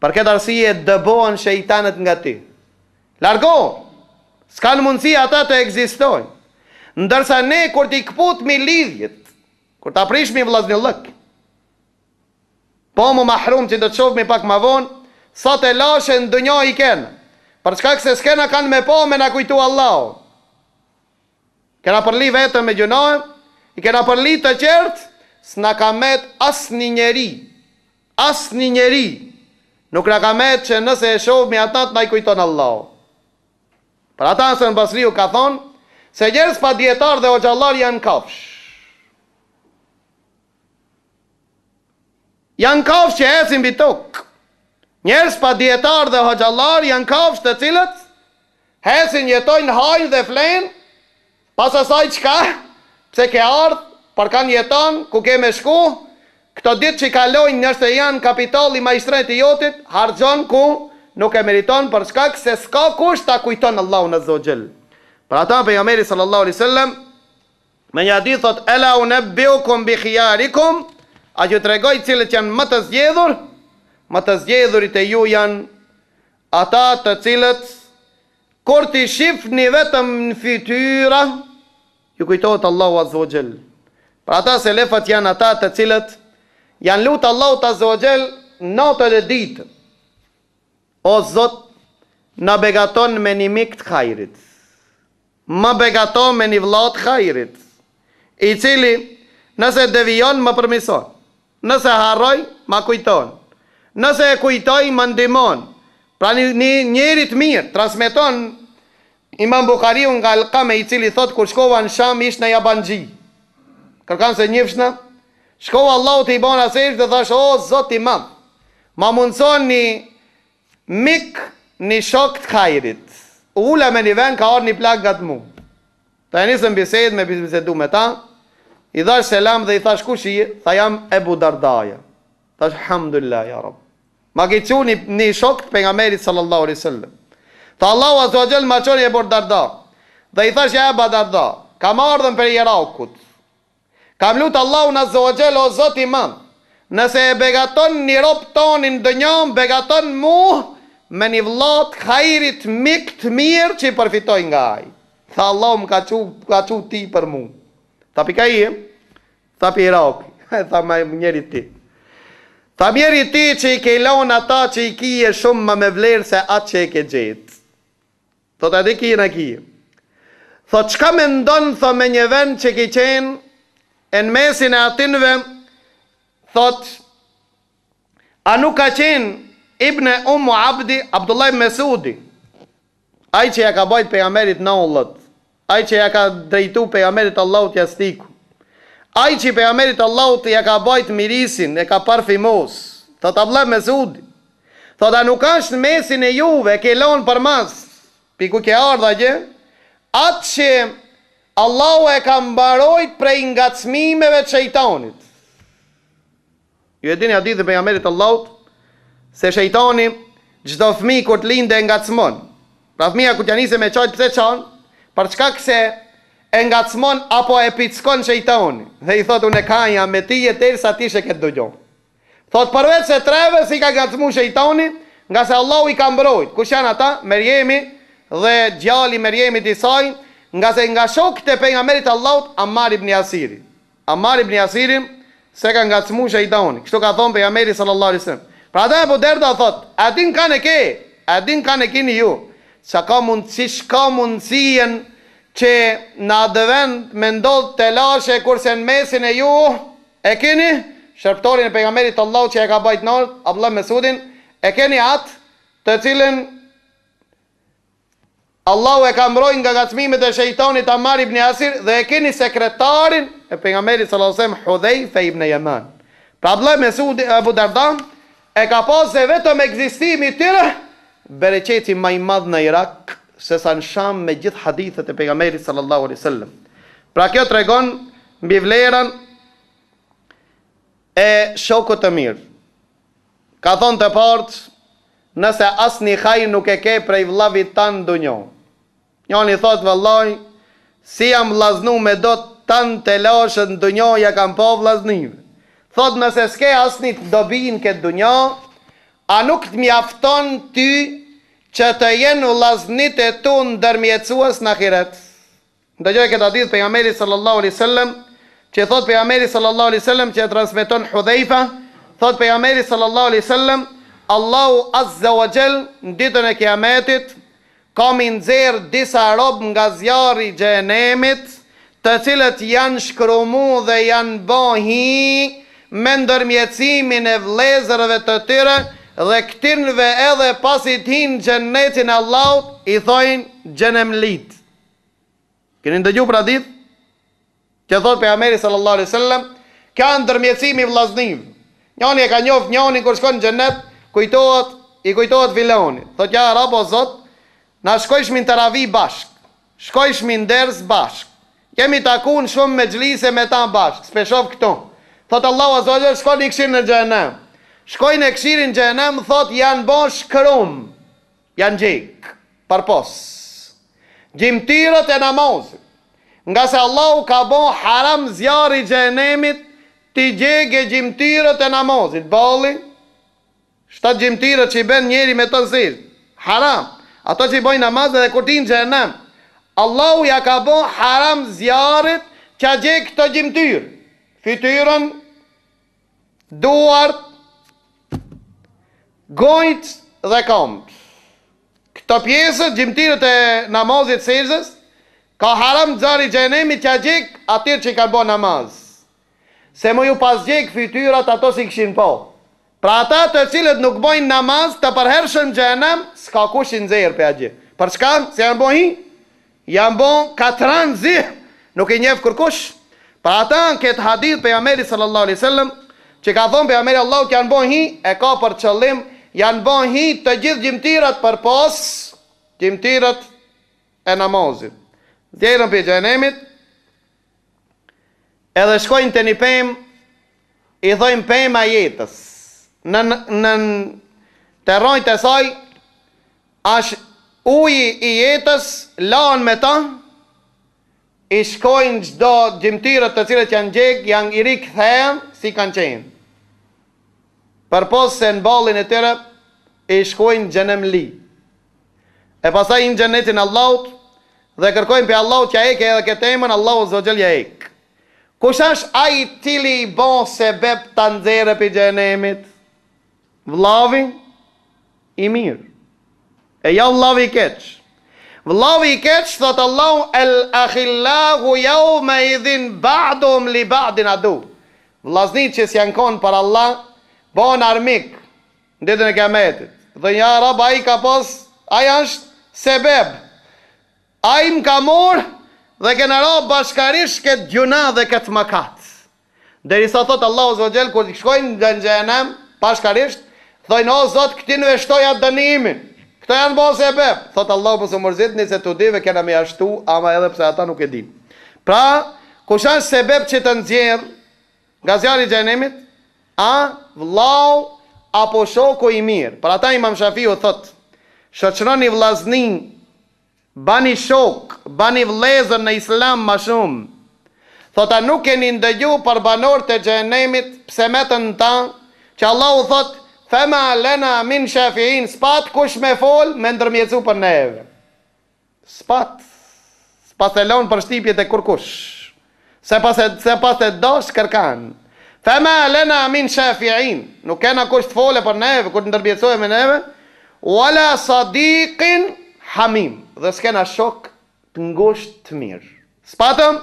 Për këtë arsye dëbohen shejtanët nga ti. Largo. S'kan mundësi ata të ekzistojnë. Ndërsa ne kur t'i kput mi lidhjet, kur t'a prish mi vllaznjëllëk, po mu mahrum që do të shoh mi pak ma vonë, sot e lashe në dënjo i kena. Për çka se s'kena kanë me po me na kujtu Allahu. Kena përli vetëm me gjunohem, i kena përli të qertë, s'na ka met as një njeri. Nuk na ka met që nëse e shoh mi atat na i kujton Allahu. Për ata Hasan Basriu ka thonë, se njerëz pa dietar dhe hoxhallar janë kafsh. Janë kafsh që ecin mbi tokë. Njerëz pa dietar dhe hoxhallar janë kafsh të cilët ecin, jetojnë, hajnë dhe flenë, pas asaj çka? Pse ke ardhur, për kanë jeton, ku ke me shku? Këto ditë që kalojnë nëse janë kapitali majstret i jotit, harxhon ku nuk e meriton për shkak se s'ka kush ta kujton Allahun azza wa jall. Për ata pejgamberi sallallahu alaihi wasallam me një hadith thot ela unabbiukum bi khiyarikum, a ju tregoj cilët janë më të zgjedhurit e ju janë ata të cilët kur ti shifni vetëm në fytyra ju kujtohet Allahu azza wa jall. Për ata selefat janë ata të cilët janë lutë Allahut azza wa jall natën e ditën. O Zot, na begaton me një mik të hajrit, më begaton me një vëlla të hajrit, i cili nëse devijon më përmison, nëse harroj më kujton, nëse e kujtoj më ndihmon. Pra një njeri të mirë transmeton Imam Buhariu nga Alqame, i cili thot kur shkova në Sham ish në Jabanxhi. Kërkan se njëfshna, shkova Allahu të i bona sesh dhe thash, o Zot i madh, ma mundson një mik, një shok të hajrit. Ula me një ven ka orë një plak nga të mu. Ta e nisëm bised me bisedu me ta, i dhash selam dhe i thash kush je? Tha jam Ebu Dardaja. Thash alhamdulillah ya Rab. Ma ki që një shok të pejgamberit sallallahu alaihi wasallam. Tha Allahu azza wa jall ma çoni Ebu Darda. Dhe i thash ja Ebu Darda, kam ardhën për Irakut. Kam lutë Allahun azza wa jall o Zot i madh, nëse e begaton një rob tonin dënjom, begaton mu me një vëllat hajrit mik të mirë që i përfitoj nga aj. Tha Allah më ka qu ti për mu. Tha pika i, tha pi Iraki, tha ma njeri ti. Tha njeri ti që i ke lon ata që i kije shumë më me vlerë se atë që i ke gjetë. Thot e di kije në kije. Thot qka me ndonë, thot me një vend që ki qenë, në mesin e atinve, thot, a nuk ka qenë Ibn Abdi, Abdullah ibn Mesudi, ai që ja ka bajt pejgamberit në ullët, ai që ja ka drejtu pejgamberit Allahut jastiku, ai që pejgamberit Allahut ja ka bajt mirisin, e ka parfimos, thot Abdullah ibn Mesudi, thot a nuk është në mesin e juve, ke lonë për mas, piku ke ardha gjë, atë që Allahu e ka mbarojt prej ngacmimeve të shejtanit. Ju e dini hadithin e pejgamberit Allahut, se shejtani çdo fëmijë kur të lindë ngacmon. Pra fëmia kur t'ja nisë me çajt pse çan? Për çka se e ngacmon apo e pickon shejtani. Dhe i thot unë kaja me ti derisa ti she këtë dëgjon. Thot përveç se treve si ka ngacmuar shejtani, nga se Allahu i ka mbrojt. Kush janë ata? Merjemi dhe djali Merjemit i saj, nga se nga shokët e pejgamberit Allahut Ammar ibn Yasiri. Ammar ibn Yasiri se ka ngacmuar shejtani. Kështu ka thonë pejgamberi sallallahu alaihi wasallam. Pra ata Abu Darda thot, a din kanë keni ju, që ka mundësien që në atë vend me ndodh të lashe kurse në mesin e ju, e keni shërptorin e pejgamberit Allahu që e ka bajt nërë, Abdullah Mesudin, e keni atë të cilën Allahu e ka mbrojnë nga ngacmimet e shejtanit Ammar ibn Yasir, dhe e keni sekretarin e pejgamberit sallallahu alaihi wasallam Hudhaifa ibn Yaman. Pra Abdullah Mesudi Abu Darda e ka pas se vetëm ekzistimi i tyre bereqeti më i madh në Irak se sa në Sham me gjithë hadithet e pejgamberit sallallahu alaihi wasallam. Pra kjo tregon mbi vlerën e shokut të mirë. Ka thonë të partë, nëse asnjë hajër nuk e ke prej vllavit tanë dunjo. Njëri thotë vallai, si jam vllaznu me dot tanë të lashët në dunjo ja kam pa vllaznive. Thotë nëse s'ke asnjë dobin këtë dunjo, a nuk të mjafton ty që të jenë vllaznit e tu ndërmjetësues në ahiret. Ndëgjoj këtë hadith pejgamberit sallallahu alaihi wasallam, që thot pejgamberi sallallahu alaihi wasallam që e transmeton Hudhaifa, thot pejgamberi sallallahu alaihi wasallam, Allahu azza wa jall në ditën e Kiametit ka mi nxjerr disa rob nga zjarri i xhenemit, të cilët janë shkrumu dhe janë bohi me ndërmjetësimin e vëllezërve të tyre dhe këtinve edhe pasi t'hin xhenetin e Allahut i thojnë xhenemlit. Keni ndëgju pra ditë? Që thot pejgamberi sallallahu alaihi wasallam, ka ndërmjetësimi i vllaznive. Njëri e ka njoft njërin kur shkon në xhenet, i kujtohet filoni. Thot ja Rab o Zot, na shkojshmi në teravi bashk, shkojshmi në ders bashk. Kemi takuar shumë me xhlise me ta bashk, s'peshov këtu. Thot Allahu azza wa jall, shkoni këshirin në xhenem. Shkojnë në këshirin në xhenem, thot janë bosh krum, janë gjik, përpos. Gjimtyrët e namazit. Nga se Allahu ka bon haram zjarri i xhenemit ti gjegë gjimtyrët e namazit. Balli, 7 gjimtyrët që i ben njeri me të nësir. Haram. Ato që i bojnë namaz dhe kur ti në xhenem. Allahu ja ka bon haram zjarrit që a gjegë këto gjimtyrë. Fytyrën, duart, gojt dhe këmbë. Këto pjesët, gjimtyrët e namazit sejdës, ka haram zjarri i xhenemit që a gjegë atyre që i ka bon namaz. Se më ju pas gjegë fytyrat ato si këshin po. Pra ata të cilët nuk bojnë namaz të përhershën xhenem, s'ka kush i nxjerr për gjë. Për çka? Se janë bon hi? Janë bon katran zi, nuk i njeh kërkush. Pra ata në këtë hadith pejgamberi sallallahu alaihi wasallam, që ka thonë pejgamberi Allahu që janë bon hi, e ka për qëllim, janë bon hi të gjithë gjimtyrat për pas, gjimtyrat e namazit. Djerën për xhenemit, edhe shkojnë të një pëmë, i thojnë pëmë a jetës. Në terrojt e saj, ashtë uji i jetës, lanë me ta, i shkojnë gjdo gjimtyrët të cilët janë gjegë, janë i rikëthejën, si kanë qenë. Për posë se në balin e tyre, i shkojnë xhenem li. E pasaj në xhenetin Allahut, dhe kërkojnë për Allahut që a eke edhe këtë emën, Allahut zogjel ja eke. Kush është ai tili i bon se bep të nxjerrë për xhenemit? Vllavi i mirë. E ja vllavi i keq. Vllavi i keq, thot Allahu, el akhillahu yawma idhin ba'dhum li ba'din adu. Vllaznit që s'janë konë për Allah, bon armik, në ditën e Kiametit. Dhe ja Rab, ai ka pas, ai është sebeb. Ai më ka morë dhe kena ra bashkarish këtë gjuna dhe këtë makat. Derisa thot Allahu Zogjel, kur shkojnë në xhenem, bashkarisht, thojnë o Zot, këti në veshtoja dënimin. Këto janë bo sebeb. Thot Allahu mësë mërzitni se të dive kena me ashtu, ama edhe pse ata nuk e din. Pra, kush është sebeb që të nxjerr nga zjarri i xhenemit? A vllau apo shoku i mirë? Për ata Imam Shafiu thot, shoqëroni vllaznin, bani shok, bani vëllezër në Islam ma shumë. Thota nuk keni ndëgju për banorët e xhenemit pse metën ta, që Allahu thot, fema lena min shafiin, s'pat kush me fol, me ndërmjetësu për neve. S'pat e lonë për shtipjet e kurkush. Se pas e dosh kërkan. Fema lena min shafiin, nuk kena kush të fole për neve, kur të ndërmjetësoj me neve, wala sadiqin hamim, dhe s'kena shok të ngusht të mirë. S'patëm,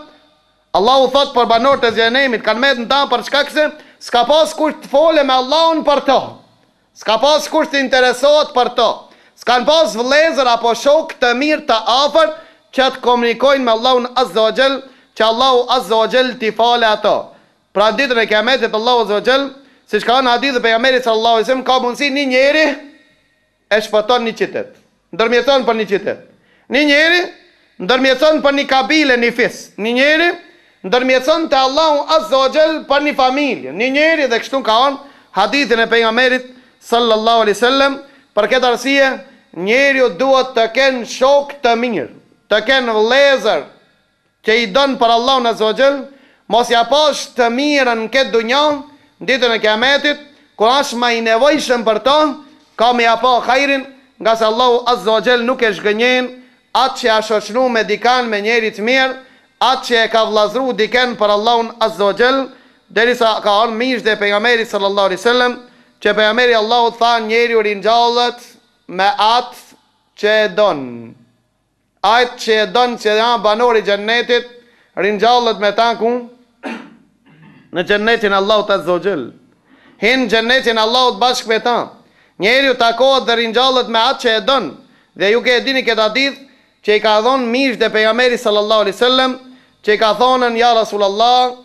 Allahu thot për banorët e xhenemit, kanë metën ta për shkak se s'ka pas kush të fole me Allahun për to. S'ka pas kush të interesohet për to. S'kan pas vëllezër apo shok të mirë të afër që të komunikojnë me Allahun Azza wa Jall, që Allahu Azza wa Jall t'i fale ato. Pra ditën e Kiametit Allahu Azza wa Jall Siç ka thënë hadith e pejgamberit sallallahu alajhi wasallam, ka mundsi një njeri e shpëton një qytet, ndërmjetson për një qytet. Një njeri ndërmjetson për një kabile, një fis. Një njeri ndërmjetson te Allahu azza wa jall për një familje. Një njeri, dhe kështu ka thënë hadithin e pejgamberit sallallahu alaihi wasallam, për këtë arsye njeriu duhet të kenë shok të mirë, të kenë vëllezër që i don për Allahun azza wa jall, mos ja pash të mirën në këtë dunjë, ditën e Kiametit, kur është më i nevojshëm për to, ka me ja pa hajrin, nga se Allahu azza wa jall nuk e shgënjen atë që ja shoqënu me dikan me njeri të mirë, atë që e ka vllazëru diken për Allahun azza wa jall, derisa ka thënë mish dhe pejgamberi sallallahu alaihi wasallam, që pejgamberi Allahu tha njeriu ringjallet me atë që e don. Atë që e don që janë banori i xhennetit, ringjallet me ta ku? Në xhennetin Allahut azza wa jall. Hin xhennetin Allahut bashkë me ta. Njeriu takohet dhe ringjallet me atë që e don. Dhe ju ke dini këtë hadith që i ka thonë mish dhe pejgamberi sallallahu alaihi wasallam, që i ka thonën ja Rasulullah,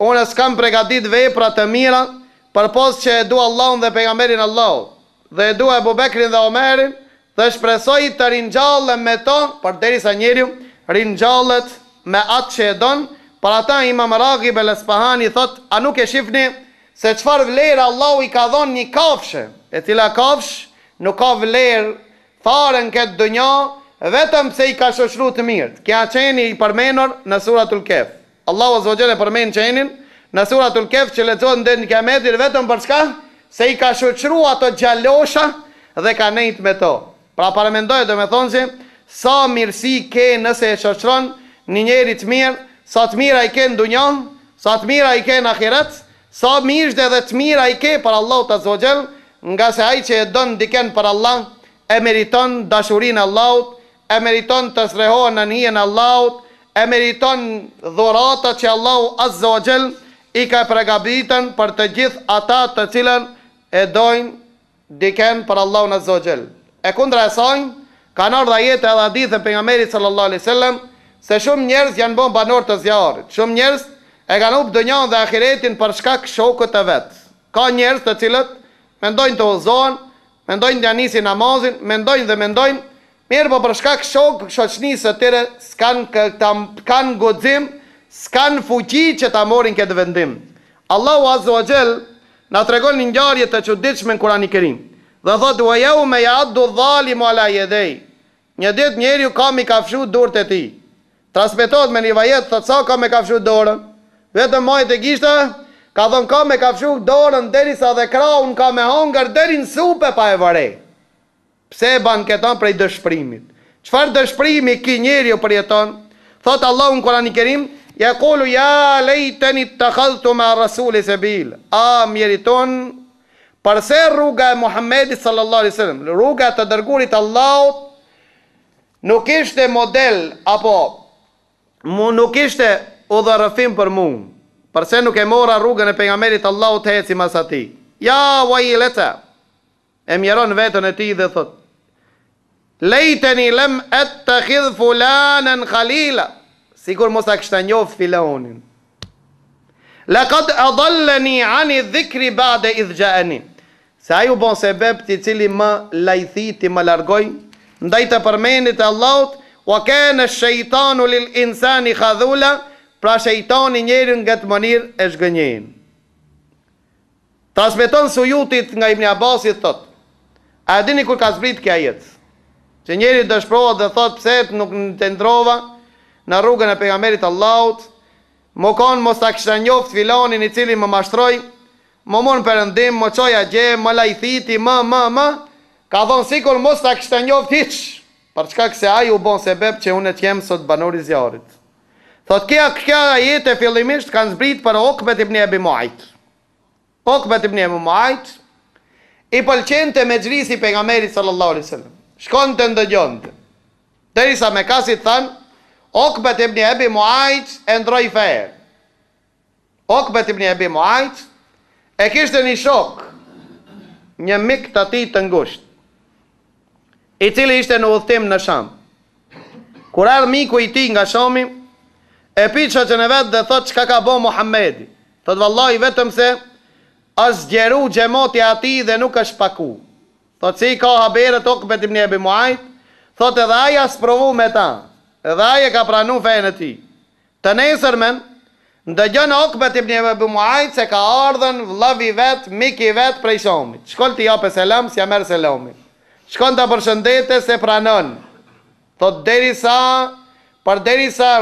unë s'kam pregadit vepra të mira, përpos që e du Allahun dhe pejgamberin Allahut, dhe e du Ebu Bekrin dhe Omerin, dhe shpresoj të ringjallem me to, për derisa njeriu ringjallet me atë që e don. Për ata Imam Raghib el-Asbahani thot, a nuk e shifni se çfarë vlerë Allahu i ka dhënë një kafshë, e cila kafsh nuk ka vlerë fare në këtë dunjë, vetëm pse i ka shoqëruar të mirë. Kja qeni i përmendur në suratul Kehf. Allahu azza wa jalla përmend qenin në suratul Kehf që lexohet në Kiametin vetëm për çka? Se i ka shoqëruar ato xhalosha dhe ka nejt me to. Pra paramendoj domethënë se sa mirësi ke nëse e shoqëron një njeri të mirë, sa të mira i ke në dunjë, sa të mira i ke në ahiret, sa mirë dhe të mira i ke për Allahut azza wa jall, nga se ai që e don diken për Allah e meriton dashurinë e Allahut, e meriton të srehohen në hijen e Allahut, e meriton dhuratat që Allahu azza wa jall i ka përgatitur për të gjithë ata të cilën e dojnë diken për Allahun azza wa jall. E kundra e saj, kanë ardhur ajete edhe hadithe pejgamberit sallallahu alaihi wasallam se shumë njerëz janë bën banor të zjarrit. Shumë njerëz e kanë humbur dunjën dhe ahiretin për shkak shokut të vet. Ka njerëz të cilët mendojnë të udhëzohen, mendojnë të nisin namazin, mendojnë, mirë po për shkak shoqënisë së tyre s'kan guxim, s'kan fuqi që ta morin këtë vendim. Allahu azza wa jall na tregon një ngjarje të çuditshme në Kur'anin e Kerim. Dhe thotë wa yawma ya'addu adh-dhalimu ala yadayhi. Një ditë njeriu ka mi kafshu dorët e tij. Transmetohet me një vajet, thotë sa ka me kafshu dorën. Vetëm majt e gishta ka thënë ka me kafshu dorën derisa dhe kraun ka me hongër deri në supe pa e vare. Pse e ban këto prej dëshpërimit? Çfarë dëshpërimi ki njeriu përjeton? Thot Allahu në Kur'anin e Kerim, yaqulu ya laitani ittakhadhtu ma rasuli sabil. A meriton përse rruga e Muhamedit sallallahu alaihi wasallam, rruga të dërguarit Allahut, nuk ishte model apo nuk ishte udhërrëfim për mua. Përse nuk e mora rrugën e pejgamberit Allahut të eci mas atij? Ja wailata. E mjeron vetën e tij dhe thot: Lejteni lem attakhidh fulanan khalila. Sigur mos ta kishte njoft filonin. Laqad adallani ani dhikri ba'da idh ja'ani. Se ai u bon sebeb ti cili më lajthiti, më largoj ndaj të përmendit e Allahut, wa kana ash-shaytanu lil insani khadhula, pra shejtani njerin nga të mënirë e zhgënjen. Transmeton Sujutit nga Ibn Abbasit thot: a dini kur ka zbrit kjo ajet? Që njeri dëshpërohet dhe thot pse nuk të ndrova në rrugën e pejgamberit Allahut, më kon mos ta kisha njoft filanin i cili më mashtroi, më mon perëndim, më çoja gje, më lajthiti, më, ka thonë sikur mos ta kisha njoft hiç, për çka se ai u bon sebeb që unë të jem sot banor i zjarrit. Thot kjo ajete fillimisht kanë zbrit për Ukbet ibn Abi Muayt. Ukbet ibn Abi Muayt i pëlqente mexhlisi pejgamberit sallallahu alaihi wasallam. Shkonte ndëgjonte. Derisa me kasit than, Ukbet ibn Abi Muayt e ndroi fe. Ukbet ibn Abi Muayt e kishte një shok, një mik të tij të ngushtë, i cili ishte në udhtim në Sham. Kur ardhi miku i tij nga Shami, e pyet shoqën e vet dhe thot çka ka bë Muhamedi. Thot vallahi vetëm se është zgjeru xhamati ati dhe nuk është paku. Thot si ka haberët Ukbet ibn Abi Muajt, thot edhe aja sprovu me ta, edhe aja ka pranu fejnë e ti. Të nesërmen, ndëgjën Ukbet ibn Abi Muajt se ka ardhen vllavi vet, miki vet prej Shamit. Shkon t'i jape selam, s'ja merr selamin. Shkon t'a përshëndete se pranon. Thot derisa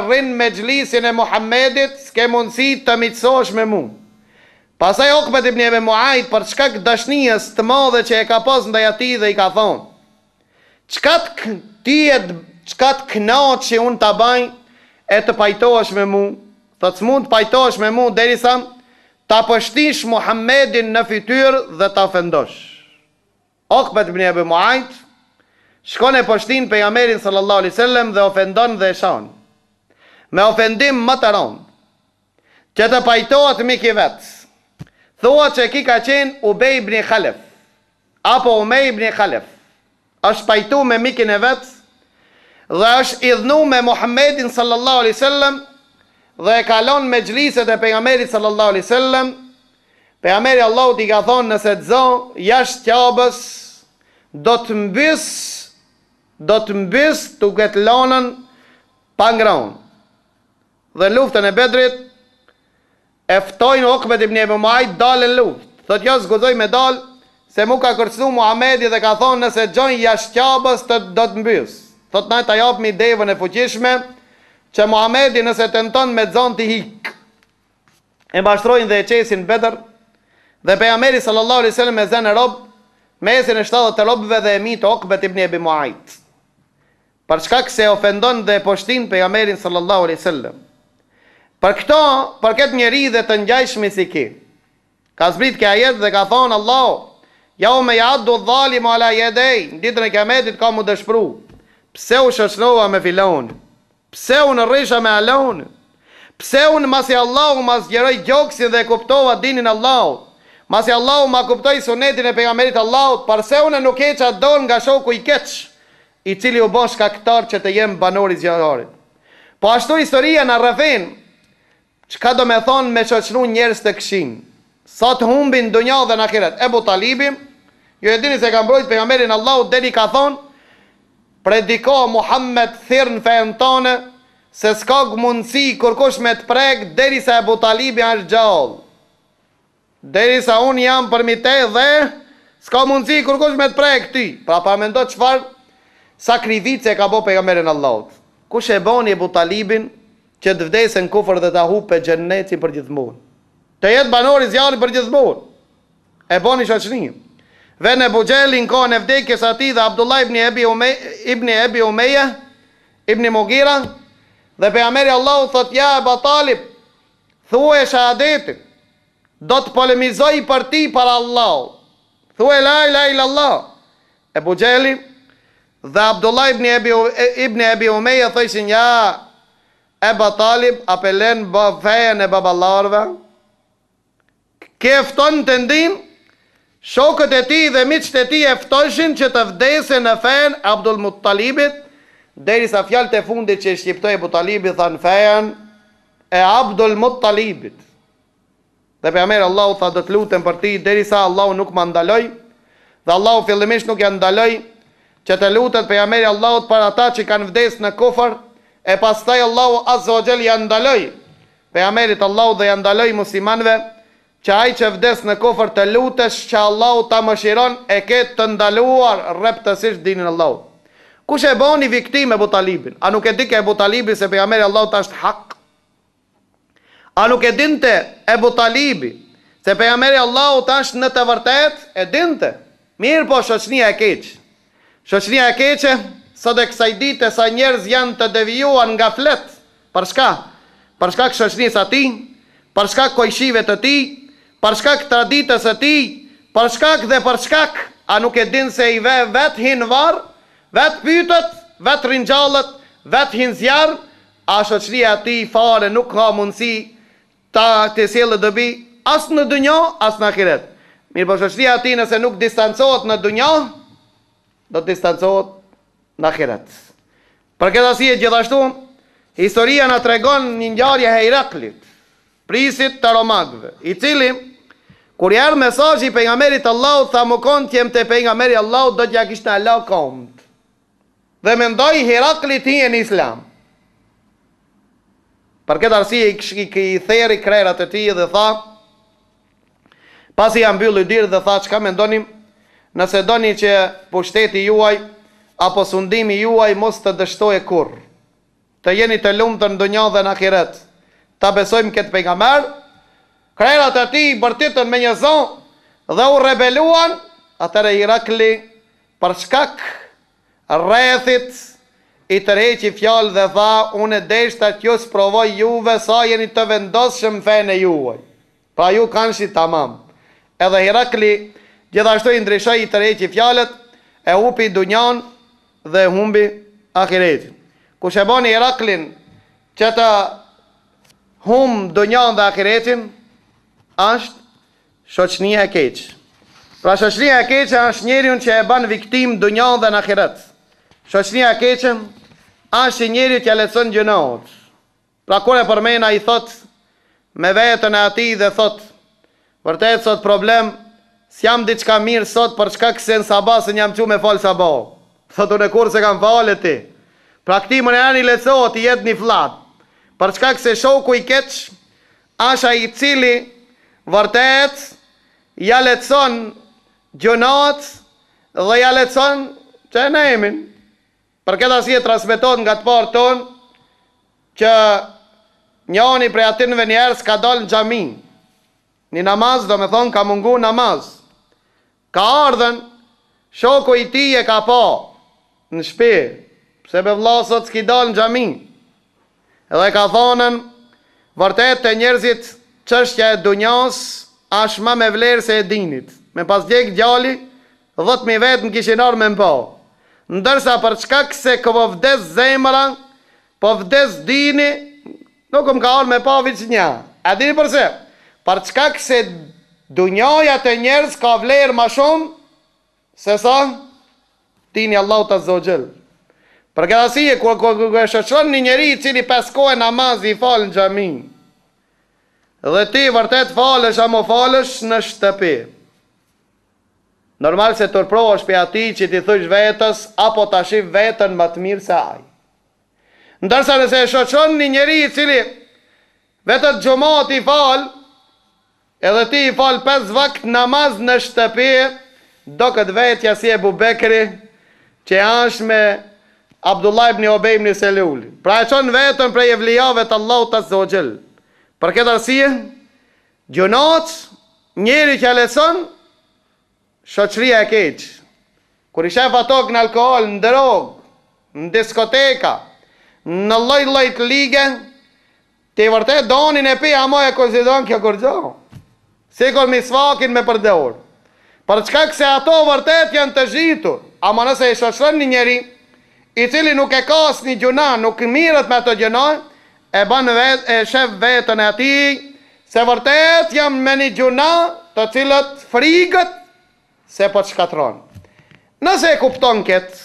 rrin me xhlisin e Muhammedit, s'ke mundësi të mitësosh me mu. Pasaj Ukbet ibn Abi Muajt për çka dashnijës të madhe që e ka pas ndaj atij dhe i ka thonë: çka të kënaq që unë ta baj e të pajtohesh me mu. Thot s'mund të pajtohesh me mu derisa ta pështish Muhammedin në fytyrë dhe ta ofendosh. Ukbet ibn Abi Muajt shkon e pështin pejgamberin sallallahu alaihi wasallam dhe ofendon dhe e shan. Me ofendim më të rënd, që të pajtohet miki vet. Thua që ki ka qenë Ubej ibn Khalef, apo Umej ibn Khalef, është pajtu me mikin e vet dhe është idhnu me Muhammedin sallallahu alaihi wasallam dhe e kalon me xhliset e pejgamberit sallallahu alaihi wasallam. Pejgamberi Allahut i ka thonë nëse të zo jashtë Ka'bës do të mbys të këtë lanën pa ngraun. Dhe luftën e Bedrit e ftojnë Ukbet ibn Abi Muajt dalën luftë. Thot jo zguzoj me dal, se mu ka kërcënu Muhamedi dhe ka thonë nëse gjojnë jashtë Ka'bës do të mbys. Thot na ta japmi devën e fuqishme që Muhamedi nëse tenton me zonë të hik. E mbashtrojnë dhe e qesin Bedr dhe pejgamberi sallallahu alaihi wasallam me zënë rob, mesin e 70 robëve dhe e mit Ukbet ibn Abi Muajt. Për shkak se ofendon dhe poshtin pejgamberin sallallahu alaihi wasallam. Për këtë njeri dhe të ngjajshmi si ki, ka zbrit kjo ajet dhe ka thonë Allah, jau me jaddu dhalimu ala jedej, në ditën e Kiametit ka mu dëshpru. Pse u shoqërova me filon? Pse u në rrisha me alon? Pse u në masi Allah ma zgjeroj gjoksin dhe kuptova dinin Allah? Masi Allah ma kuptoj sunetin e pejgamberit Allah, përse u në nuk e që don nga shoku i keq, i cili u bosh kaktar që të jem banori zgjerorit. Po ashtu historia në rrëfin, çka do me thonë me shoqëru njerëz të këshin, sa të humbin dunja dhe në ahiret. Ebu Talibi, ju e dini se ka mbrojt pejgamberin Allahut deri ka thonë, prediko Muhammed thirr në fen tone, se s'ka mundësi kërkush me të prek deri sa Ebu Talibi është gjallë. Deri sa unë jam përmite dhe s'ka mundësi kërkush me të prek ty. Pra mendo çfarë sakrivice ka bo pejgamberin Allahut. Kush e boni Ebu Talibin që të vdesën kufër dhe të hupe xhennetin për gjithmonë. Të jetë banori zjarri për gjithmonë. E boni shoqërinë. Vën Abu Jahlin kohën e vdekjes atij dhe Abdullah ibn Abi Umayya ibn Mughira dhe pejgamberi Allahu thot ja Abu Talib, thuaj shahadetin. Do të polemizoj për ti para Allah. Thuaj la ilaha illallah. Abu Jahli dhe Abdullah ibn Abi Umayya thoshin ja Abu Talib apelen fejen e baballarëve. Ke fton të ndin, shokët e ti dhe miqët e ti eftoshin që të vdesin në fejen Abdul Muttalibit, derisa fjalët e fundit që shqiptoi Abu Talibi thanë fejen e Abdul Muttalibit. Dhe pejgamberi Allahu tha do të lutem për ti derisa Allahu nuk më ndaloj, dhe Allahu fillimisht nuk ja ndaloi që të lutet pejgamberi Allahut për ata që kanë vdes në kufër, e pastaj Allahu azza wa jall ja ndaloi pejgamberit Allahu dhe ja ndaloi muslimanëve që ai që vdes në kufër të lutesh që Allahu ta mëshiron e ke të ndaluar rreptësisht dinin Allahu. Kush e boni viktim Abu Talibin? A nuk e di ke Abu Talibi se pejgamberi Allahut është hak? A nuk e dinte Abu Talibi se pejgamberi Allahut është në të vërtetë? E dinte. Mirë po shoqënia e keq. Shoqënia e keqe sot e kësaj dite sa njerëz janë të devijuar nga flet. Për shka? Për shkak shoqënisë së tij, për shkak kojshive të tij, për shkak traditës së tij, për shkak dhe për shkak, a nuk e din se i vet hin varr, vet pyetët, vet ringjallët, vet hin zjarr, a shoqëria e tij fare nuk ka mundësi ta të sjellë dobi as në dunjë as në ahiret. Mirë, po shoqëria e tij nëse nuk distancohet në dunjë, do të distancohet në ahiret. Për këtë arsye gjithashtu, historia na tregon një ngjarje Heraklit, prisit të Romakëve, i cili Kur erdhi mesazhi pejgamberit Allahut, tha më kon të jem te pejgamberi Allahut, do t'ja kishte Allah komt. Dhe mendoi Herakli ti në Islam. Për këtë arsye i theri krerat e tij dhe tha, pasi ja mbylli dirë dhe tha, çka mendonim? Nëse doni që pushteti juaj apo sundimi juaj mos të dështoje kurrë, të jeni të lumtur në dunjë dhe në ahiret, ta besojmë këtë pejgamber. Krerat e tij bërtitën me një zonë dhe u rebeluan. Atëre Herakli për shkak rrethit i tërheqi fjalë dhe tha, unë deshta t'ju sprovoj juve sa jeni të vendosshëm fenë juaj. Pra ju kanë shi tamam. Edhe Herakli gjithashtu i ndryshoi, i tërheqi fjalët, e hupi dunjan dhe humbi ahiretin. Kush e bani Heraklin që të humb dunjan dhe ahiretin, është shoqënia e keqe. Pra shoqënia e keqe është njeriu që e bën viktim dunjan dhe në ahiret. Shoqënia e keqe është njeriu që lecon gjunat. Pra kur e përmend ai thot me veten e atij dhe thot, vërtet sot problem, s'jam diçka mirë sot për shkak se në sabah se jam çu me fal sabah. Thot unë kur se kam falë ti. Pra këti më në i lecohet i jetë një flat. Për shkak se shoku i keq është ai i cili vërtet ja lecon gjunat dhe ja lecon xhenemin. Për këtë arsye transmetohet nga të parë ton që njëri prej atyre njerëz ka dalë në xhami. Në namaz, do me thonë ka mungu namaz. Ka ardhen shoku i tij e ka pa në shtëpi, pse be vlla sot s'ki dalë në xhami. Edhe ka thonën vërtet të njerëzit çështja e dunjas është më me vlerë se e dinit. Me pas djeg djali 10.000 vetë në kishin arë me mpa. Ndërsa për çkak se po vdes zemra, po vdes dini, nuk më ka arë me pa viç një. A dini përse? Për çkak se dunjaja të njerëz ka vlerë më shumë se sa dini Allahu Azza wa Jall. Për këtë arsye kur shoqëron një njeri i cili 5 kohë namaz i fal në xhami, dhe ti vërtet falësh apo falësh në shtëpi, normal se tërprohesh pe atij që ti thosh vetës apo ta shih veten më të mirë se ai. Ndërsa nëse e shoqëron një njeri i cili vetët xhumat i fal, edhe ti i fal 5 vakt namaz në shtëpi, do këtë vetja si Ebu Bekri që është me Abdullah ibn Ubay ibn Selul. Pra e çon vetën prej evlijave të Allahut Azza wa Jall. Për këtë arsye, gjunat, njeri që lecon, shoqëria e keq. Kur i shef ato në alkohol, në drog, në diskoteka, në lloj të lige, ti vërtet donin e pi, ama e konsideron kjo kërgjo. Sikur misvakin me përdor. Për çkak se ato vërtet janë të zhitur. Ama nëse i shoqëron një njeri, i cili nuk e ka asnjë gjuna, nuk mirët me ato gjuna, e ban e shef vetën e atij, se vërtet jam me një gjuna të cilët frigët se po të shkatron. Nëse e kupton këtë,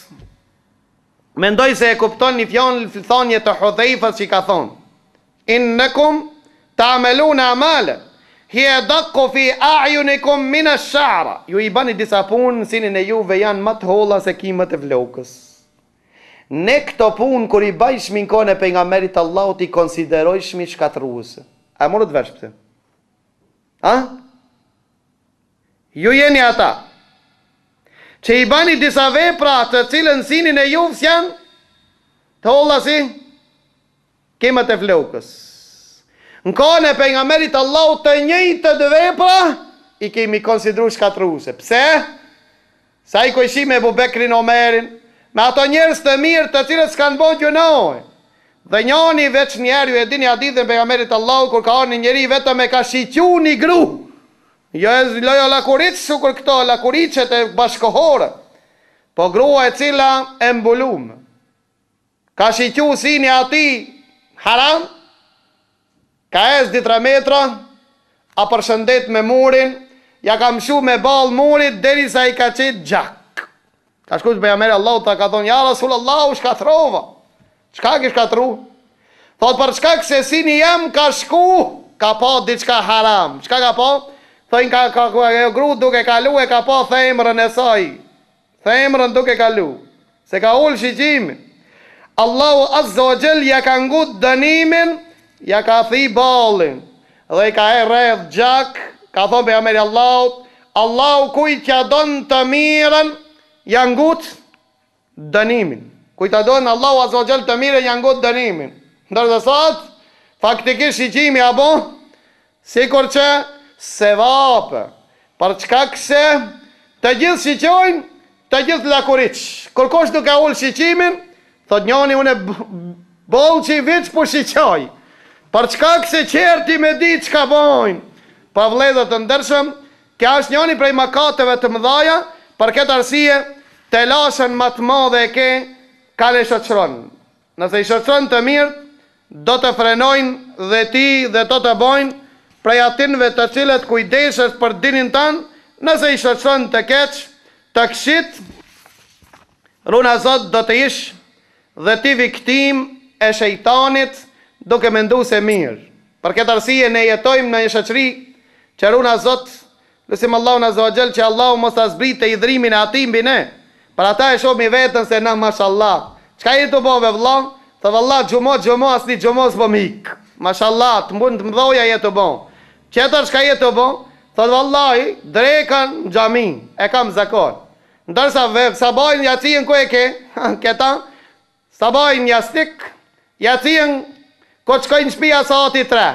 mendoj se e kupton një thonje të Hudhaifës që ka thonë, innakum ta'maluna amala hiya daqqu fi a'yunikum min ash-sha'ra. Ju i bani disa punë, sinin e juve janë më të holla se kimët e vlokës. Ne këto punë kur i bajsh minkon e pejgamberit Allahut i konsiderojshmi shkatruese. A morët vesh pse? A? Ju jeni ata që i bani disa vepra të cilën sinin e juve janë të holla si kimët e vlokës. Në kohën e pejgamberit Allahut të njëjtë të vepra i kemi konsideruar shkatruese. Pse? Sa i kojshim me Ebu Bekrin, Omerin, me ato njerëz të mirë të cilët s'kan bën gjunoj. Dhe njëri veç njerë, ju e dini hadithin pejgamberit Allahut kur ka ardhur një njeri vetëm e ka shiqu një gru. Jo lakuriç, sukur këto lakuriçet e bashkohore. Po grua e cila e mbulum. Ka shiqu sini ati haram, ka es 3 metra, a përshëndet me murin, ja ka mshu me ball murit derisa i ka qit gjak. Ka shku të pejgamberi Allahut ta ka thonë, ja Rasulullah, u shkatrova. Çka ke shkatru? Thot për çka se sini jam ka shku, ka pa diçka haram. Çka ka pa? thojnë ka gru duke kalu e ka pa themrën e saj. Themrën duke kalu. Se ka ullë shiqimin. Allahu Azza wa Jall ja ka ngut dënimin, ja ka thi balin. Dhe i ka e rreth gjak, ka thonë pejgamberi Allahut, Allahu kujt ja don të mirën, ja ngut dënimin. Kujt ja don Allahu Azza wa Jall të mirën, ja ngut dënimin. Ndërsa sot, faktikisht shiqimi apo sikur që se vapë. Për çka se të gjithë shiqojnë, të gjithë lakuriç. Kërkosh duke ullë shiqimin, thot njoni une bolë që i vich po shiqoj. Për çka se qerti me di çka bojnë. Pa vëllezër të ndershëm, kjo është njoni prej mëkateve të mëdhaja, për këtë arsye të lashën më të madhe e ke kale shoqëron. Nëse i shoqëron të mirë, do të frenojnë dhe ti dhe do të bojnë prej atinve të cilët kujdesës për dinin tanë, nëse i shoqëron të keq, të këshit, runa Zot do të ish dhe ti viktim e shejtanit duke mendu se mirë. Për këtë arsye ne jetojmë në një shoqëri që runa Zot, lusim Allahun Azza wa Jall që Allahu mos ta zbritë idhrimin e atij mbi ne. Për ata e shohmi veten se na mashallah. Çka i të bëve vëlla? Thë vëlla gjumo asni gjumo s'po mik. Mashallah, të mund të mdhoja jetë të bon. Qëtër shka jetë të bon? Thë vëllahi, drekën në gjami, e kam zakon. Ndërsa sabajnë jacien ku e ke? Këta, sabajnë jastik, jacien ko qkojnë shpia sa ati 3.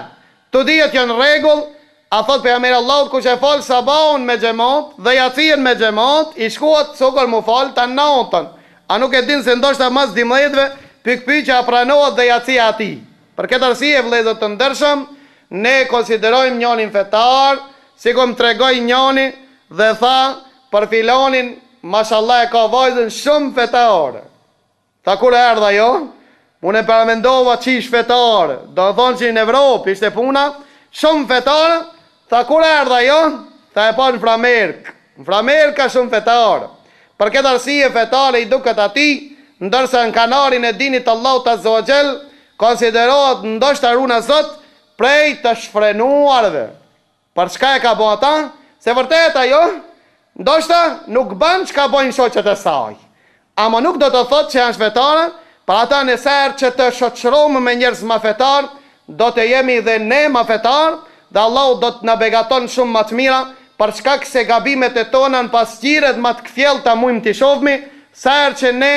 Të dijet janë regull, a thot për jamir Allahut ku që falë sabajnë me gjemot dhe jacien me gjemot, i shkuat sukër mu falë të natën. A nuk e din se ndoshta mas 12 pikpy që apranohet dhe jacia ati. Për këtë arsye vëllezër të ndershëm, ne konsiderojmë njonin fetar, si kom tregoj njoni dhe tha për filonin, mashallah e ka vajzën shumë fetare. Tha kur e erdha jo, unë e paramendova qish fetare, do thonë që në Evropë ishte puna, shumë fetare, tha kur e erdha jo, tha e pa në Framerk. Në Framerk ka shumë fetare. Për këtë arsye fetare i duket ati, ndërsa në kanarin e dinit Allahut Azza wa Jall konsiderohet ndoshta runa Zot prej të shfrenuarve. Për çka e ka bo ata? Se vërtet ajo ndoshta nuk bën çka bojnë shoqet e saj. Ama nuk do të thotë që janë fetare, për ata në serë që të shoqërohemi me njerëz ma fetar, do të jemi dhe ne ma fetar, dhe Allahu do të na begaton shumë më të mira, për shkak se gabimet e tona në pasqiret më të kthjellta mujmë t'i shohmi, serë që ne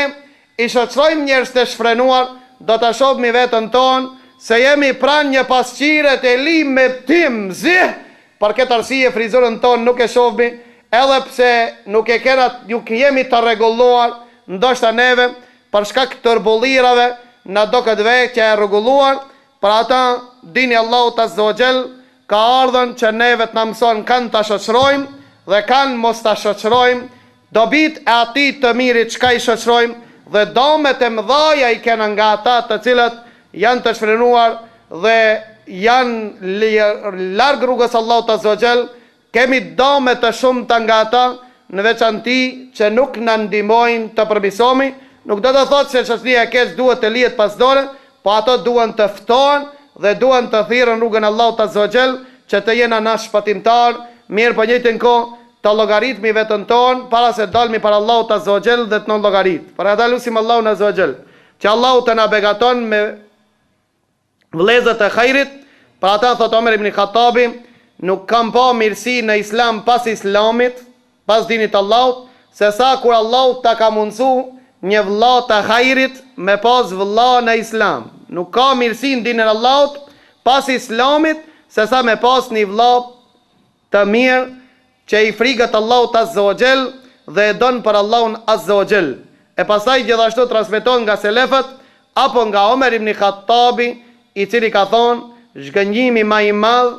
i shoqërojmë njerëz të shfrenuar, do të shohmi vetën tonë, se jemi pranë një pasqiret e lim me tim zih, për këtë arsye frizurën tonë nuk e shohmi, edhe pse nuk jemi të rregulluar, ndoshta neve, për shkak tërbullirave, na do këtë vejtë që e rregulluar, për ata dini Allahut Azza wa Jall ka ardhën që neve të na mëson kanë të shoqërojmë dhe kanë mos të shoqërojmë, dobit e ati të mirit çka i shoqërojmë, dhe domet e mëdhaja i kena nga ata të cilët janë të shfrenuar dhe janë larg rrugës Allahut Azza wa Jall, kemi domet të shumta nga ata, në veçanti që nuk na ndihmojnë të përmirësohemi. Nuk do të thotë se shoqëria e keq duhet të lihet pas dore, po ato duhen të ftohen dhe duhen të thirrën rrugën Allahut Azza wa Jall, që të jena na shpatimtar, mirë po njëjtën kohë të llogaritmi vetën tonë para se dalmi para Allahut Azza wa Jall dhe të non llogarit. Për ata lutim Allahun Azza wa Jall, që Allahu të na begaton me vëllezër e xhairit. Për ata thot Omer ibn Khattabi, nuk kam pa mirësi në Islam pas Islamit, pas dinit Allahut, se sa kur Allahu ta ka mundsu një vëlla të xhairit me pas vëlla në Islam. Nuk ka mirësi në dinin Allahut pas Islamit, se sa me pas një vëlla të mirë që i frikët Allahut Azza wa Jall dhe e don për Allahun Azza wa Jall. E pastaj gjithashtu transmeton nga selefët apo nga Omer ibn Khattabi, i cili ka thonë, zhgënjimi më i madh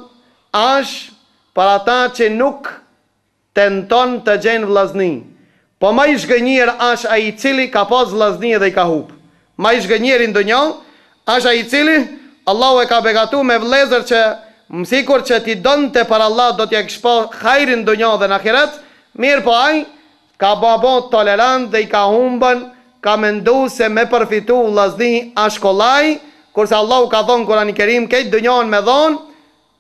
është për ata që nuk tenton të gjenë vllazni. Po më i zhgënjir është ai i cili ka pas vllazni dhe i ka hub. Më i zhgënjiri në dunjë është ai i cili Allahu e ka begatuar me vëllezër që sikur që ti donte për Allah do t'ja kishpo hajrin në dunjë dhe në ahiret, mirë po ai ka bëbon tolerant dhe i ka humbën, ka mendu se me përfitu vllazni është kollaj, kurse Allahu ka thonë Kurani Kerim, këtë dunjën me dhonë,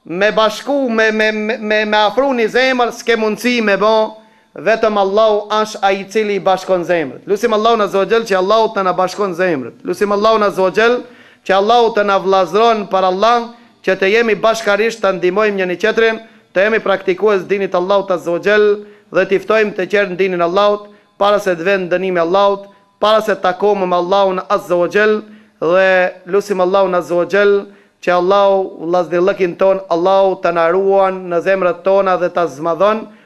me bashku, me afru një zemër, s'ke mundësi me bo, vetëm Allahu është ai i cili i bashkon zemrët. Lusim Allahun azza wa jall që Allahu të na bashkon zemrët. Lusim Allahun azza wa jall që Allahu të na vllazëron për Allah, që të jemi bashkarisht të ndihmojmë njëri tjetrin, të jemi praktikues dinit Allahut azza wa jall dhe të ftojmë të qerë në dinin Allahut para se të vend dënimi Allahut, para se të takohemi me Allahun azza wa jall, dhe lusim Allahun azza wa jall që Allahu vllazëllëkin ton, Allahu të na ruan në zemrat tona dhe ta zmadhon.